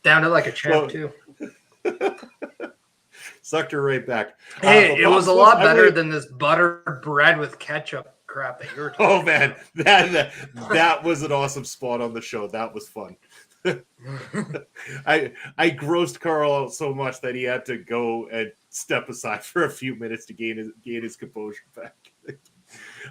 Speaker 4: Down to like a champ too.
Speaker 2: Sucked her right back.
Speaker 4: Hey, it was a lot better than this buttered bread with ketchup crap that you were talking
Speaker 2: about. Man, that was an awesome spot on the show. That was fun. I grossed Carl out so much that he had to go and step aside for a few minutes to gain his composure back.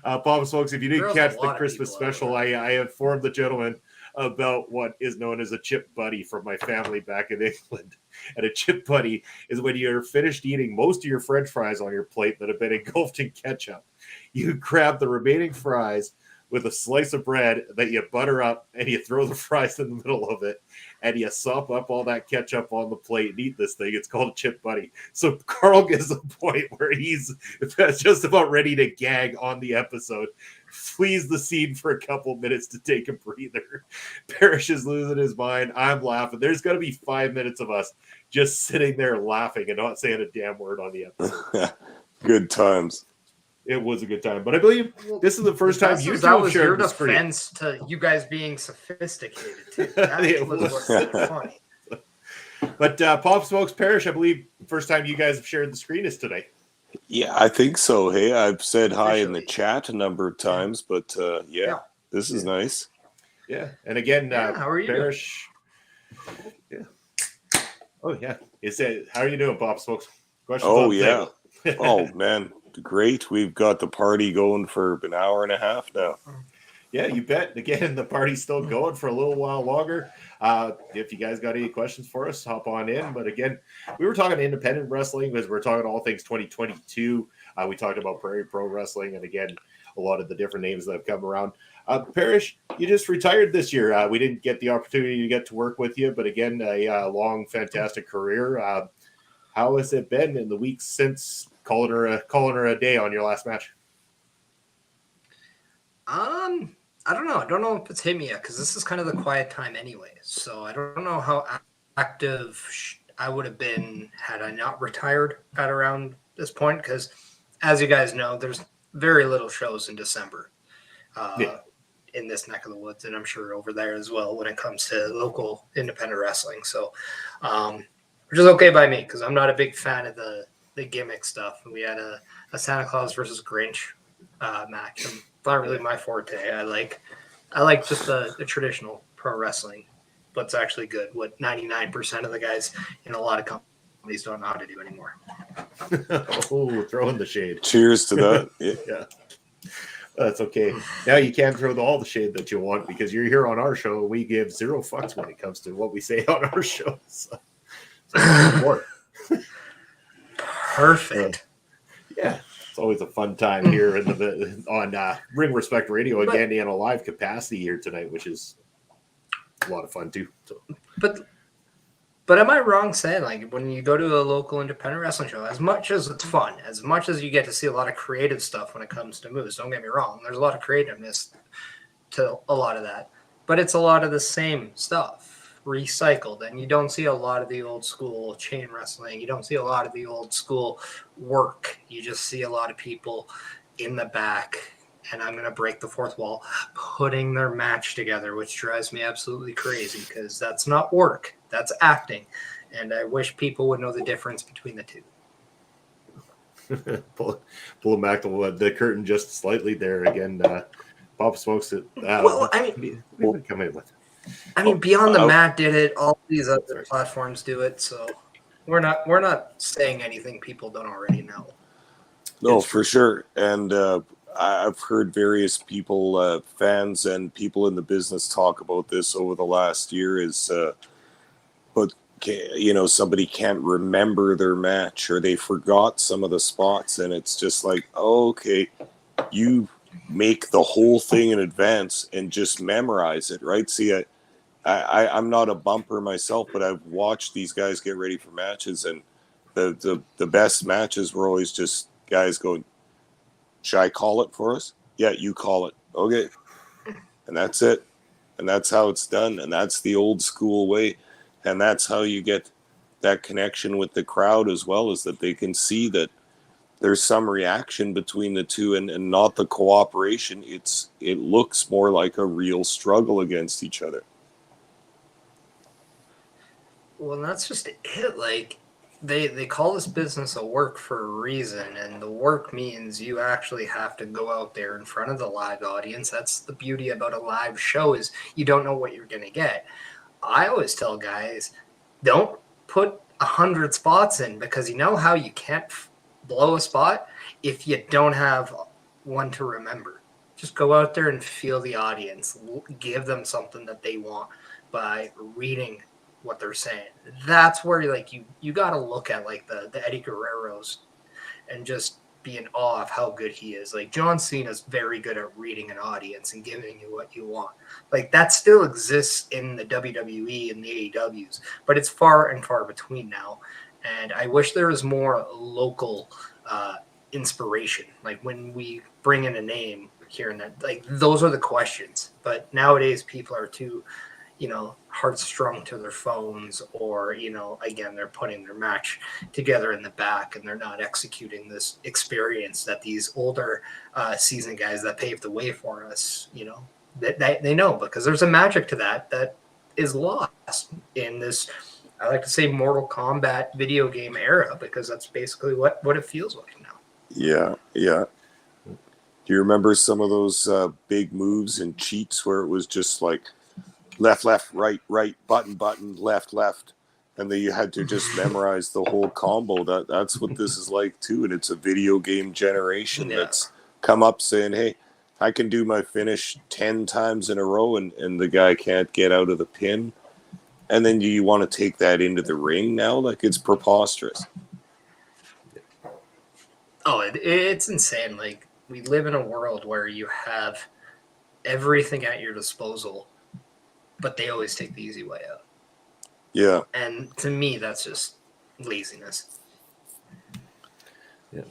Speaker 2: Papa Smokes, if you didn't catch the Christmas special, I informed the gentleman about what is known as a chip buddy from my family back in England. And a chip buddy is when you're finished eating most of your French fries on your plate that have been engulfed in ketchup. You grab the remaining fries with a slice of bread that you butter up and you throw the fries in the middle of it and you sop up all that ketchup on the plate and eat this thing. It's called a chip buddy. So Carl gets a point where he's just about ready to gag on the episode, flees the scene for a couple minutes to take a breather. Parrish is losing his mind. I'm laughing. There's going to be 5 minutes of us just sitting there laughing and not saying a damn word on the episode.
Speaker 3: Good times.
Speaker 2: It was a good time, but I believe this is the first time you
Speaker 4: that was your defense to you guys being sophisticated too. That was what's funny.
Speaker 2: But Pop Smokes Parish, I believe first time you guys have shared the screen is today.
Speaker 3: Yeah, I think so. Hey, I've said hi in the chat a number of times, but this is nice.
Speaker 2: Yeah, and again,
Speaker 4: how are you
Speaker 2: Parish? Yeah. Oh yeah. How are you doing, Pop Smokes? Questions on the table.
Speaker 3: Oh man, great. We've got the party going for an hour and a half now.
Speaker 2: Yeah, you bet. Again, the party's still going for a little while longer. If you guys got any questions for us, hop on in. But again, we were talking independent wrestling because we're talking all things 2022. We talked about Prairie Pro Wrestling, and again, a lot of the different names that have come around. Parish, you just retired this year. We didn't get the opportunity to get to work with you, but again, a long, fantastic career. How has it been in the weeks since calling her a day on your last match?
Speaker 4: I don't know. I don't know if it's hit me yet because this is kind of the quiet time anyway. So I don't know how active I would have been had I not retired at around this point. Because as you guys know, there's very little shows in December in this neck of the woods, and I'm sure over there as well when it comes to local independent wrestling. So, which is okay by me because I'm not a big fan of the gimmick stuff. We had a Santa Claus versus Grinch match. Not really my forte. I like just the traditional pro wrestling, but it's actually good. What 99% of the guys in a lot of companies don't know how to do anymore.
Speaker 2: Oh, throwing the shade.
Speaker 3: Cheers to that.
Speaker 2: Yeah. That's okay. Now you can't throw all the shade that you want because you're here on our show. We give zero fucks when it comes to what we say on our show. So more.
Speaker 4: Perfect.
Speaker 2: Yeah. It's always a fun time here on Ring Respect Radio again in a live capacity here tonight, which is a lot of fun too. So.
Speaker 4: But am I wrong saying like when you go to a local independent wrestling show, as much as it's fun, as much as you get to see a lot of creative stuff when it comes to moves, don't get me wrong, there's a lot of creativeness to a lot of that, but it's a lot of the same stuff recycled, and you don't see a lot of the old school chain wrestling. You don't see a lot of the old school work. You just see a lot of people in the back, and I'm going to break the fourth wall, putting their match together, which drives me absolutely crazy because that's not work. That's acting. And I wish people would know the difference between the two.
Speaker 2: Pull back the curtain just slightly there again. Pop Smokes it.
Speaker 4: Well, I mean,
Speaker 2: come in with.
Speaker 4: I mean, Beyond the Mat did it. All these other platforms do it. So we're not saying anything people don't already know.
Speaker 3: No, for sure. And I've heard various people, fans and people in the business talk about this over the last year but somebody can't remember their match or they forgot some of the spots. And it's just like, oh, okay, you make the whole thing in advance and just memorize it, right? See, I'm not a bumper myself, but I've watched these guys get ready for matches, and the best matches were always just guys going, should I call it for us? Yeah, you call it. Okay. And that's it. And that's how it's done. And that's the old school way. And that's how you get that connection with the crowd as well, is that they can see that there's some reaction between the two and not the cooperation. It looks more like a real struggle against each other.
Speaker 4: Well, that's just it. Like they call this business a work for a reason, and the work means you actually have to go out there in front of the live audience. That's the beauty about a live show, is you don't know what you're going to get. I always tell guys, don't put 100 spots in, because you know how you can't blow a spot if you don't have one to remember. Just go out there and feel the audience. Give them something that they want by reading what they're saying. That's where you got to look at like the Eddie Guerreros and just be in awe of how good he is. Like John Cena's very good at reading an audience and giving you what you want. Like that still exists in the WWE and the AEWs, but it's far and far between now. And I wish there was more local inspiration. Like when we bring in a name here and there, like those are the questions. But nowadays people are too, heartstrung to their phones, or, again, they're putting their match together in the back and they're not executing this experience that these older seasoned guys that paved the way for us, that they know, because there's a magic to that is lost in this I like to say Mortal Kombat video game era, because that's basically what it feels like now.
Speaker 3: Yeah, yeah. Do you remember some of those big moves and cheats where it was just like left, left, right, right, button, button, left, left, and then you had to just memorize the whole combo? That's what this is like too, and it's a video game generation that's come up saying, "Hey, I can do my finish 10 times in a row," and the guy can't get out of the pin. And then you want to take that into the ring now? Like, it's preposterous.
Speaker 4: Oh, it's insane. Like, we live in a world where you have everything at your disposal, but they always take the easy way out.
Speaker 3: Yeah.
Speaker 4: And to me, that's just laziness.
Speaker 2: Yeah.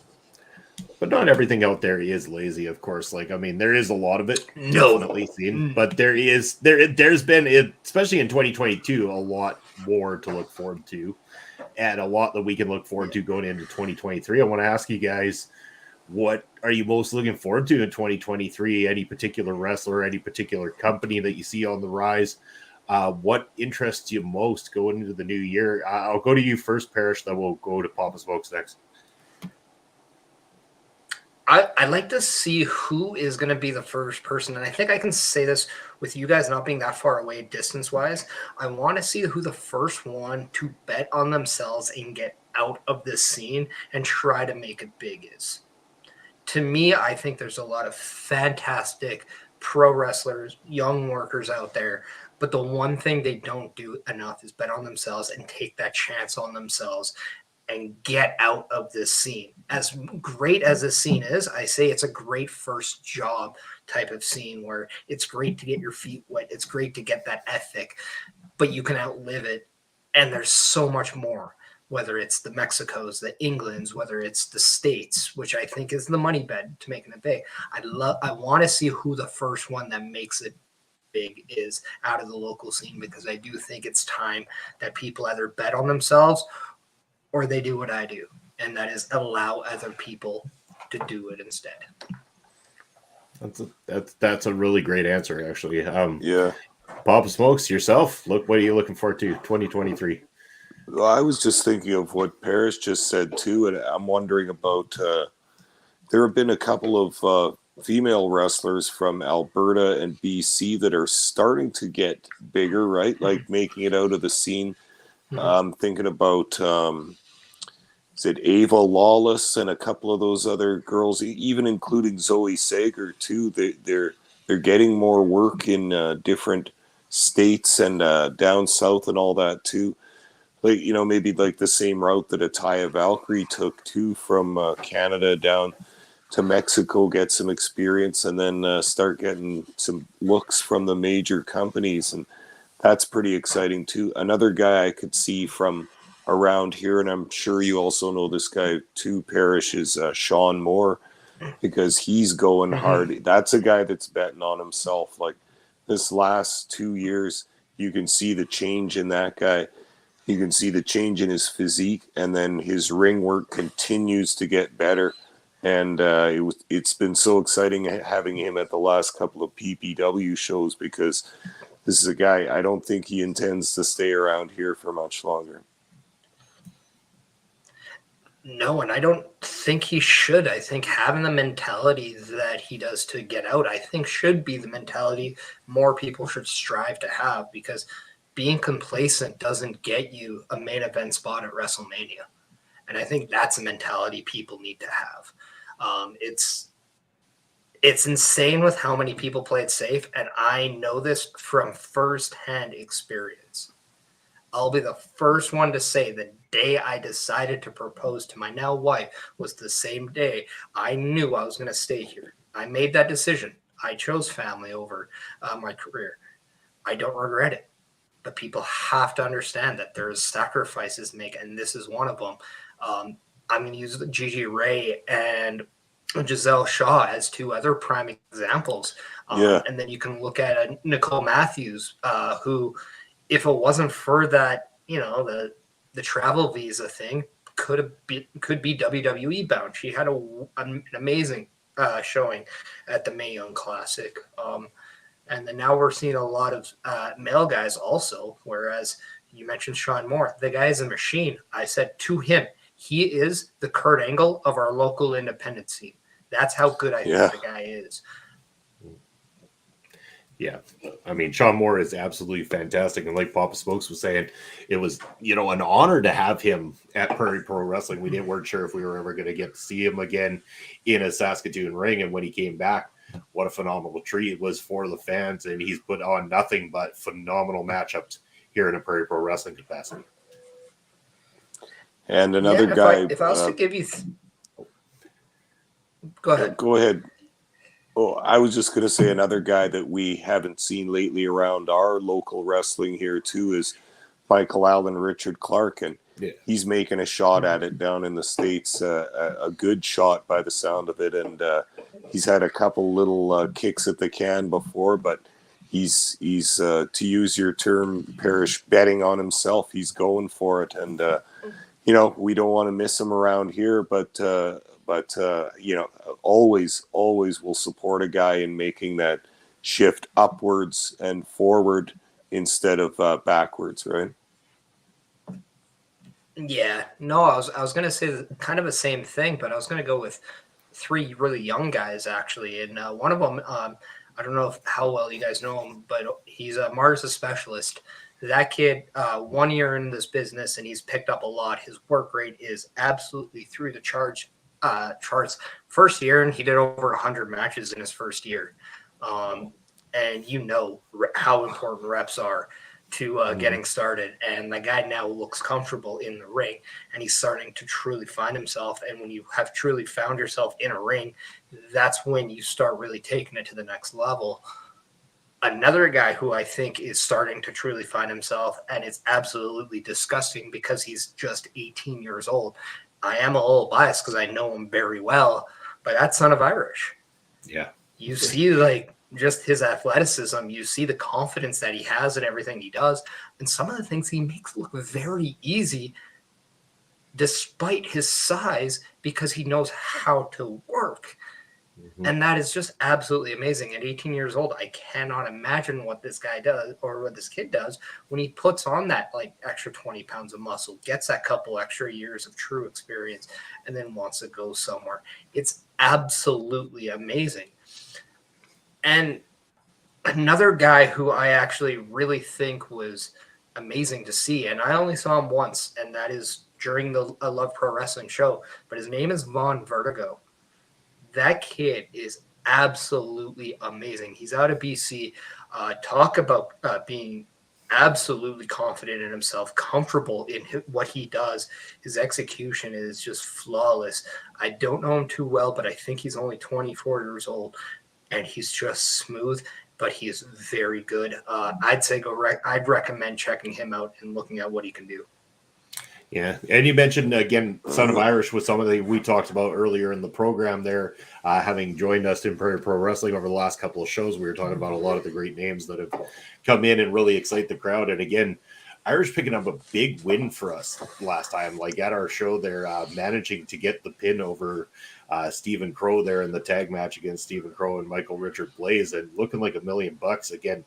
Speaker 2: But not everything out there is lazy, of course. Like, I mean, there is a lot of it definitely seen, but there's been, especially in 2022, a lot more to look forward to, and a lot that we can look forward to going into 2023. I want to ask you guys, what are you most looking forward to in 2023? Any particular wrestler, any particular company that you see on the rise? What interests you most going into the new year? I'll go to you first, Parrish, then we'll go to Papa Smokes next.
Speaker 4: I'd like to see who is going to be the first person, and I think I can say this with you guys not being that far away distance-wise. I want to see who the first one to bet on themselves and get out of this scene and try to make it big is. To me, I think there's a lot of fantastic pro wrestlers, young workers out there, but the one thing they don't do enough is bet on themselves and take that chance on themselves and get out of this scene. As great as this scene is, I say it's a great first job type of scene where it's great to get your feet wet. It's great to get that ethic, but you can outlive it. And there's so much more, whether it's the Mexicos, the Englands, whether it's the States, which I think is the money bed to making it big. I want to see who the first one that makes it big is out of the local scene, because I do think it's time that people either bet on themselves or they do what I do, and that is allow other people to do it instead.
Speaker 2: That's a really great answer, actually.
Speaker 3: Yeah.
Speaker 2: Papa Smokes, yourself, what are you looking forward to 2023?
Speaker 3: Well, I was just thinking of what Paris just said too, and I'm wondering about. There have been a couple of female wrestlers from Alberta and BC that are starting to get bigger, right? Like making it out of the scene. I'm thinking about. Is it Ava Lawless and a couple of those other girls, even including Zoe Sager too? They're getting more work in different states and down south and all that too. Like, you know, maybe like the same route that Ataya Valkyrie took too, from Canada down to Mexico, get some experience, and then start getting some looks from the major companies, and that's pretty exciting too. Another guy I could see from around here, and I'm sure you also know this guy too, Parrish, is Sean Moore, because he's going hard. That's a guy that's betting on himself. Like this last 2 years, you can see the change in that guy. You can see the change in his physique, and then his ring work continues to get better. And it's been so exciting having him at the last couple of PPW shows, because this is a guy, I don't think he intends to stay around here for much longer.
Speaker 4: No, and I don't think he should. I think having the mentality that he does to get out, I think should be the mentality more people should strive to have, because being complacent doesn't get you a main event spot at WrestleMania. And I think that's a mentality people need to have. It's insane with how many people play it safe, and I know this from firsthand experience. I'll be the first one to say the day I decided to propose to my now wife was the same day I knew I was going to stay here. I made that decision. I chose family over my career. I don't regret it. But people have to understand that there's sacrifices to make, and this is one of them. I'm going to use Gigi Ray and Giselle Shaw as two other prime examples. And then you can look at Nicole Matthews, who, if it wasn't for that, you know, the travel visa thing, could be WWE bound. She had an amazing showing at the Mae Young Classic. And then now we're seeing a lot of male guys also, whereas, You mentioned Sean Moore. The guy is a machine. I said to him, he is the Kurt Angle of our local independent scene. That's how good I think the guy is.
Speaker 2: Yeah, I mean, Sean Moore is absolutely fantastic. And like Papa Smokes was saying, it was, an honor to have him at Prairie Pro Wrestling. We weren't sure if we were ever going to get to see him again in a Saskatoon ring. And when he came back, what a phenomenal treat it was for the fans. And he's put on nothing but phenomenal matchups here in a Prairie Pro Wrestling capacity.
Speaker 3: And another guy.
Speaker 4: If I was to give you. Go ahead.
Speaker 3: Go ahead. Oh, I was just going to say another guy that we haven't seen lately around our local wrestling here too is Michael Allen, Richard Clark, and he's making a shot at it down in the States, a good shot by the sound of it, and he's had a couple little kicks at the can before, but he's to use your term, Parrish, betting on himself. He's going for it, and we don't want to miss him around here, but always will support a guy in making that shift upwards and forward instead of backwards, right?
Speaker 4: Yeah, no, I was going to say kind of the same thing, but I was going to go with three really young guys actually, and one of them, I don't know how well you guys know him, but he's Mars, a specialist. That kid, 1 year in this business, and he's picked up a lot. His work rate is absolutely through the charts. First year, and he did over 100 matches in his first year. And how important reps are to getting started. And the guy now looks comfortable in the ring, and he's starting to truly find himself. And when you have truly found yourself in a ring, that's when you start really taking it to the next level. Another guy who I think is starting to truly find himself, and it's absolutely disgusting because he's just 18 years old. I am a little biased because I know him very well, but that's Son of Irish.
Speaker 2: Yeah.
Speaker 4: You see, just his athleticism. You see the confidence that he has in everything he does. And some of the things he makes look very easy despite his size because he knows how to work. Mm-hmm. And that is just absolutely amazing. At 18 years old, I cannot imagine what this guy does or what this kid does when he puts on that extra 20 pounds of muscle, gets that couple extra years of true experience, and then wants to go somewhere. It's absolutely amazing. And another guy who I actually really think was amazing to see, and I only saw him once, and that is during the I Love Pro Wrestling show, but his name is Vaughn Vertigo. That kid is absolutely amazing. He's out of BC. Talk about being absolutely confident in himself, comfortable in what he does. His execution is just flawless. I don't know him too well, but I think he's only 24 years old, and he's just smooth, but he is very good. I'd say I'd recommend checking him out and looking at what he can do.
Speaker 2: Yeah, and you mentioned, again, Son of Irish was something we talked about earlier in the program there, having joined us in Prairie Pro Wrestling over the last couple of shows. We were talking about a lot of the great names that have come in and really excite the crowd. And again, Irish picking up a big win for us last time, at our show there, managing to get the pin over Stephen Crow there in the tag match against Stephen Crow and Michael Richard Blaze, and looking like $1 million again.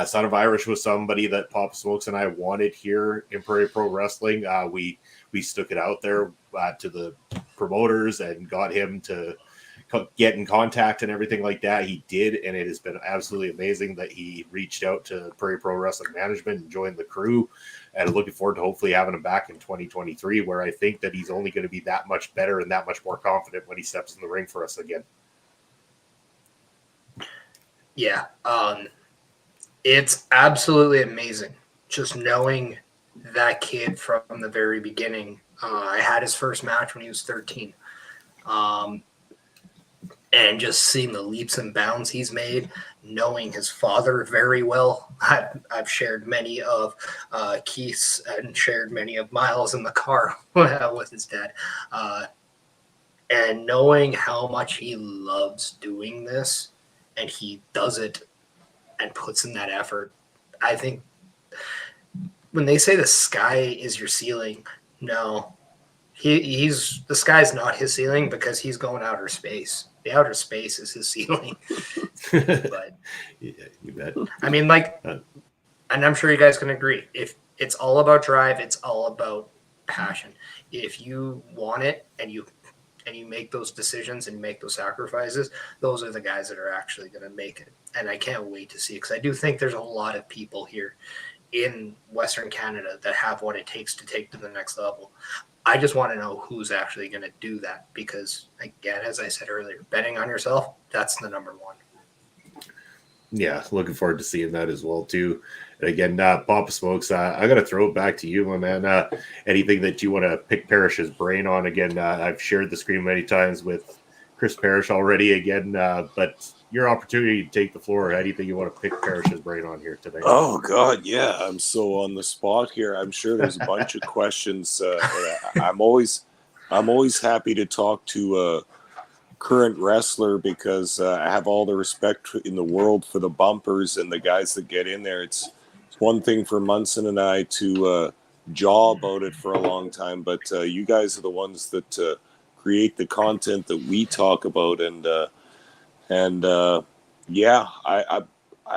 Speaker 2: Son of Irish was somebody that Pop Smokes and I wanted here in Prairie Pro Wrestling. We stuck it out there to the promoters and got him to get in contact and everything like that. He did, and it has been absolutely amazing that he reached out to Prairie Pro Wrestling Management and joined the crew. And looking forward to hopefully having him back in 2023, where I think that he's only going to be that much better and that much more confident when he steps in the ring for us again.
Speaker 4: Yeah. It's absolutely amazing just knowing that kid from the very beginning. I had his first match when he was 13. And just seeing the leaps and bounds he's made, knowing his father very well. I've shared many of Keith's and shared many of Miles in the car with his dad. And knowing how much he loves doing this, and he does it and puts in that effort. I think when they say the sky is your ceiling, no, the sky's not his ceiling because he's going outer space. The outer space is his ceiling. But
Speaker 2: yeah, you bet.
Speaker 4: I mean, and I'm sure you guys can agree. If It's all about drive. It's all about passion. If you want it and you make those decisions and you make those sacrifices, those are the guys that are actually going to make it. And I can't wait to see, because I do think there's a lot of people here in Western Canada that have what it takes to take to the next level. I just want to know who's actually going to do that, because, again, as I said earlier, betting on yourself, that's the number one.
Speaker 2: Yeah, looking forward to seeing that as well, too. And again, Papa Smokes, I got to throw it back to you, my man. Anything that you want to pick Parrish's brain on? Again, I've shared the screen many times with Chris Parrish already, again, but your opportunity to take the floor. Anything you want to pick Parrish's brain on here today?
Speaker 3: Oh, God, yeah. I'm so on the spot here. I'm sure there's a bunch of questions. I'm always happy to talk to current wrestler, because I have all the respect in the world for the bumpers and the guys that get in there. It's one thing for Munson and I to jaw about it for a long time, but you guys are the ones that create the content that we talk about, and yeah, I'm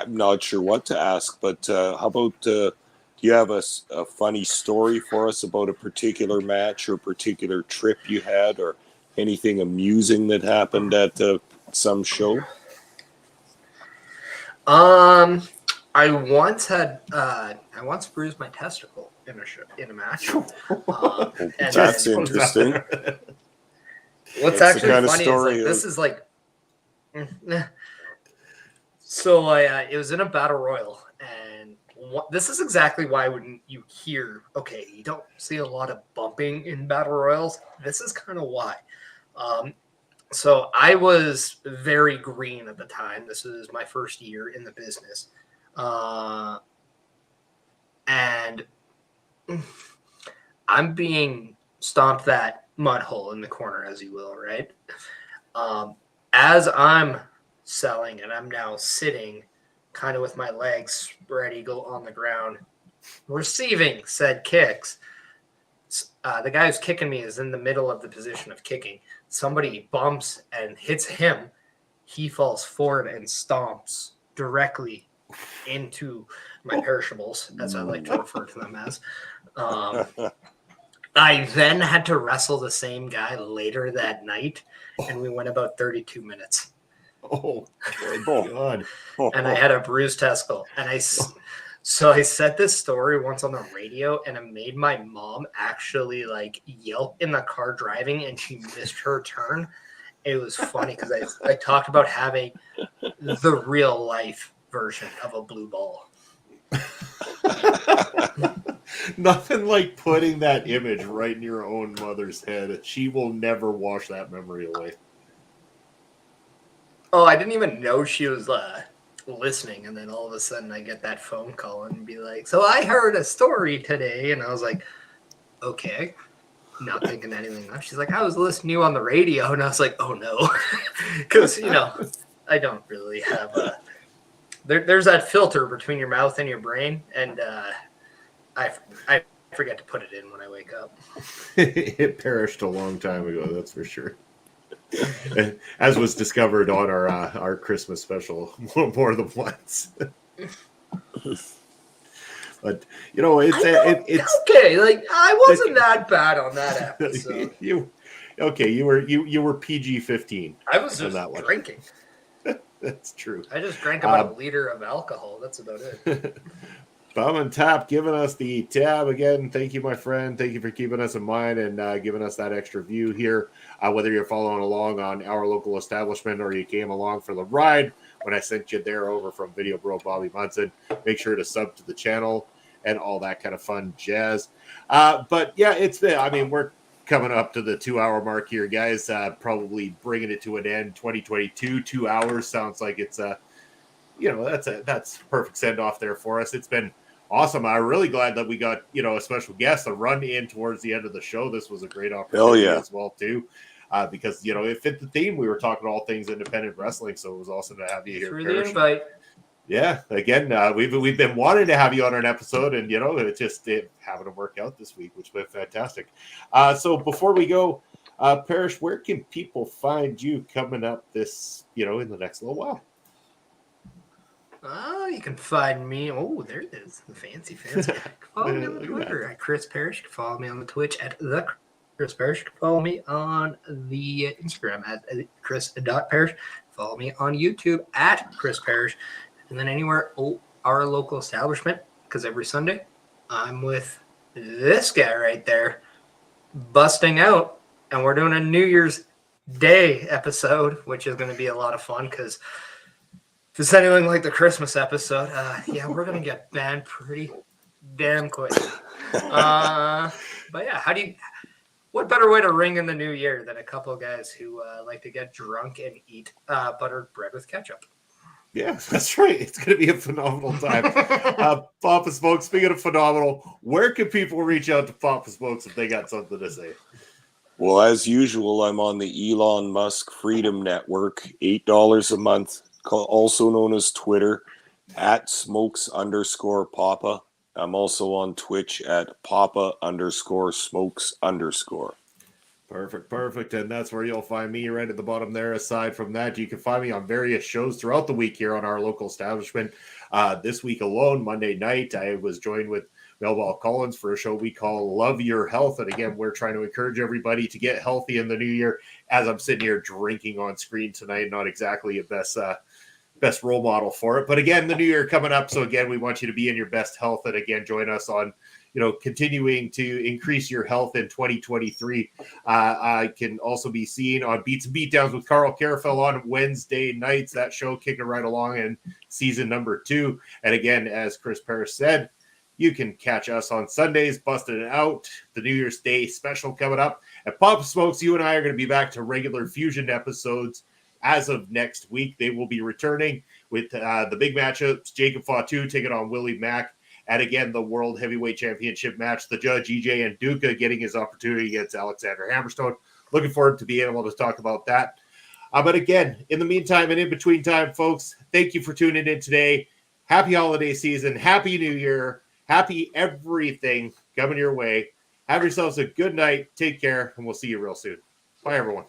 Speaker 3: not sure what to ask, but how about do you have a funny story for us about a particular match or a particular trip you had, or anything amusing that happened at some show?
Speaker 4: I once bruised my testicle in a match. And
Speaker 3: That's interesting.
Speaker 4: What's
Speaker 3: That's
Speaker 4: actually funny is this is like, so it was in a battle royal, and this is exactly why when you hear, okay, you don't see a lot of bumping in battle royals. This is kind of why. So I was very green at the time. This is my first year in the business. And I'm being stomped that mud hole in the corner, as you will, right? As I'm selling, and I'm now sitting kind of with my legs spread eagle on the ground, receiving said kicks. The guy who's kicking me is in the middle of the position of kicking. Somebody bumps and hits him. He falls forward and stomps directly into my perishables, as I like to refer to them as. I then had to wrestle the same guy later that night, and we went about 32 minutes.
Speaker 2: Oh, good God.
Speaker 4: And I had a bruised testicle. And so I said this story once on the radio, and it made my mom actually like yelp in the car driving, and she missed her turn. It was funny because I talked about having the real life version of a blue ball.
Speaker 2: Nothing like putting that image right in your own mother's head. She will never wash that memory away.
Speaker 4: Oh, I didn't even know she was listening, and then all of a sudden I get that phone call and be like, so I heard a story today, and I was like, okay, not thinking anything else. She's like, I was listening to you on the radio, and I was like, oh no, because I don't really have there's that filter between your mouth and your brain, and I forget to put it in when I wake up.
Speaker 2: It perished a long time ago, that's for sure. As was discovered on our Christmas special more than once. But it's
Speaker 4: okay. Like I wasn't that bad on that episode.
Speaker 2: You were PG-15.
Speaker 4: I was just drinking.
Speaker 2: That's true.
Speaker 4: I just drank about a liter of alcohol. That's about it.
Speaker 2: Bum and Tap giving us the tab again. Thank you, my friend. Thank you for keeping us in mind and giving us that extra view here. Whether you're following along on our local establishment or you came along for the ride when I sent you there over from Video Bro Bobby Munson, make sure to sub to the channel and all that kind of fun jazz. But yeah, we're coming up to the 2-hour mark here, guys. Probably bringing it to an end. 2022, 2 hours sounds like it's that's perfect send off there for us. It's been awesome. I'm really glad that we got a special guest to run in towards the end of the show. This was a great opportunity as well too, because it fit the theme. We were talking all things independent wrestling, so it was awesome to have you here.
Speaker 4: Through the invite.
Speaker 2: Yeah, again, we've been wanting to have you on an episode, and it just having to work out this week, which has been fantastic. So before we go, Parrish, where can people find you coming up this in the next little while?
Speaker 4: You can find me. Oh, there it is. The fancy. Follow me on the Twitter at Chris Parrish. You can follow me on the Twitch at the Chris Parrish. You can follow me on the Instagram at Chris.Parrish. Follow me on YouTube at Chris Parrish. And then anywhere our local establishment, because every Sunday I'm with this guy right there busting out, and we're doing a New Year's Day episode, which is going to be a lot of fun because if it's anything like the Christmas episode, we're going to get banned pretty damn quick. But yeah, what better way to ring in the new year than a couple of guys who like to get drunk and eat buttered bread with ketchup?
Speaker 2: Yeah, that's right. It's going to be a phenomenal time. Papa Smokes, speaking of phenomenal, where can people reach out to Papa Smokes if they got something to say?
Speaker 3: Well, as usual, I'm on the Elon Musk Freedom Network, $8 a month, also known as Twitter, at smokes_papa. I'm also on Twitch at papa_smokes_.
Speaker 2: Perfect. And that's where you'll find me right at the bottom there. Aside from that, you can find me on various shows throughout the week here on our local establishment. This week alone, Monday night, I was joined with Melville Collins for a show we call Love Your Health. And again, we're trying to encourage everybody to get healthy in the new year. As I'm sitting here drinking on screen tonight, not exactly a best role model for it. But again, the new year coming up. So again, we want you to be in your best health. And again, join us on, continuing to increase your health in 2023. I can also be seen on Beats and Beatdowns with Carl Carafel on Wednesday nights. That show kicking right along in season number 2. And again, as Chris Parrish said, you can catch us on Sundays, busting it out. The New Year's Day special coming up. At Papa Smokes, you and I are going to be back to regular Fusion episodes as of next week. They will be returning with the big matchups. Jacob Fatu taking on Willie Mack. And again, the World Heavyweight Championship match. The Judge, EJ and Duca getting his opportunity against Alexander Hammerstone. Looking forward to being able to talk about that. But again, in the meantime and in between time, folks, thank you for tuning in today. Happy holiday season. Happy New Year. Happy everything coming your way. Have yourselves a good night. Take care, and we'll see you real soon. Bye, everyone.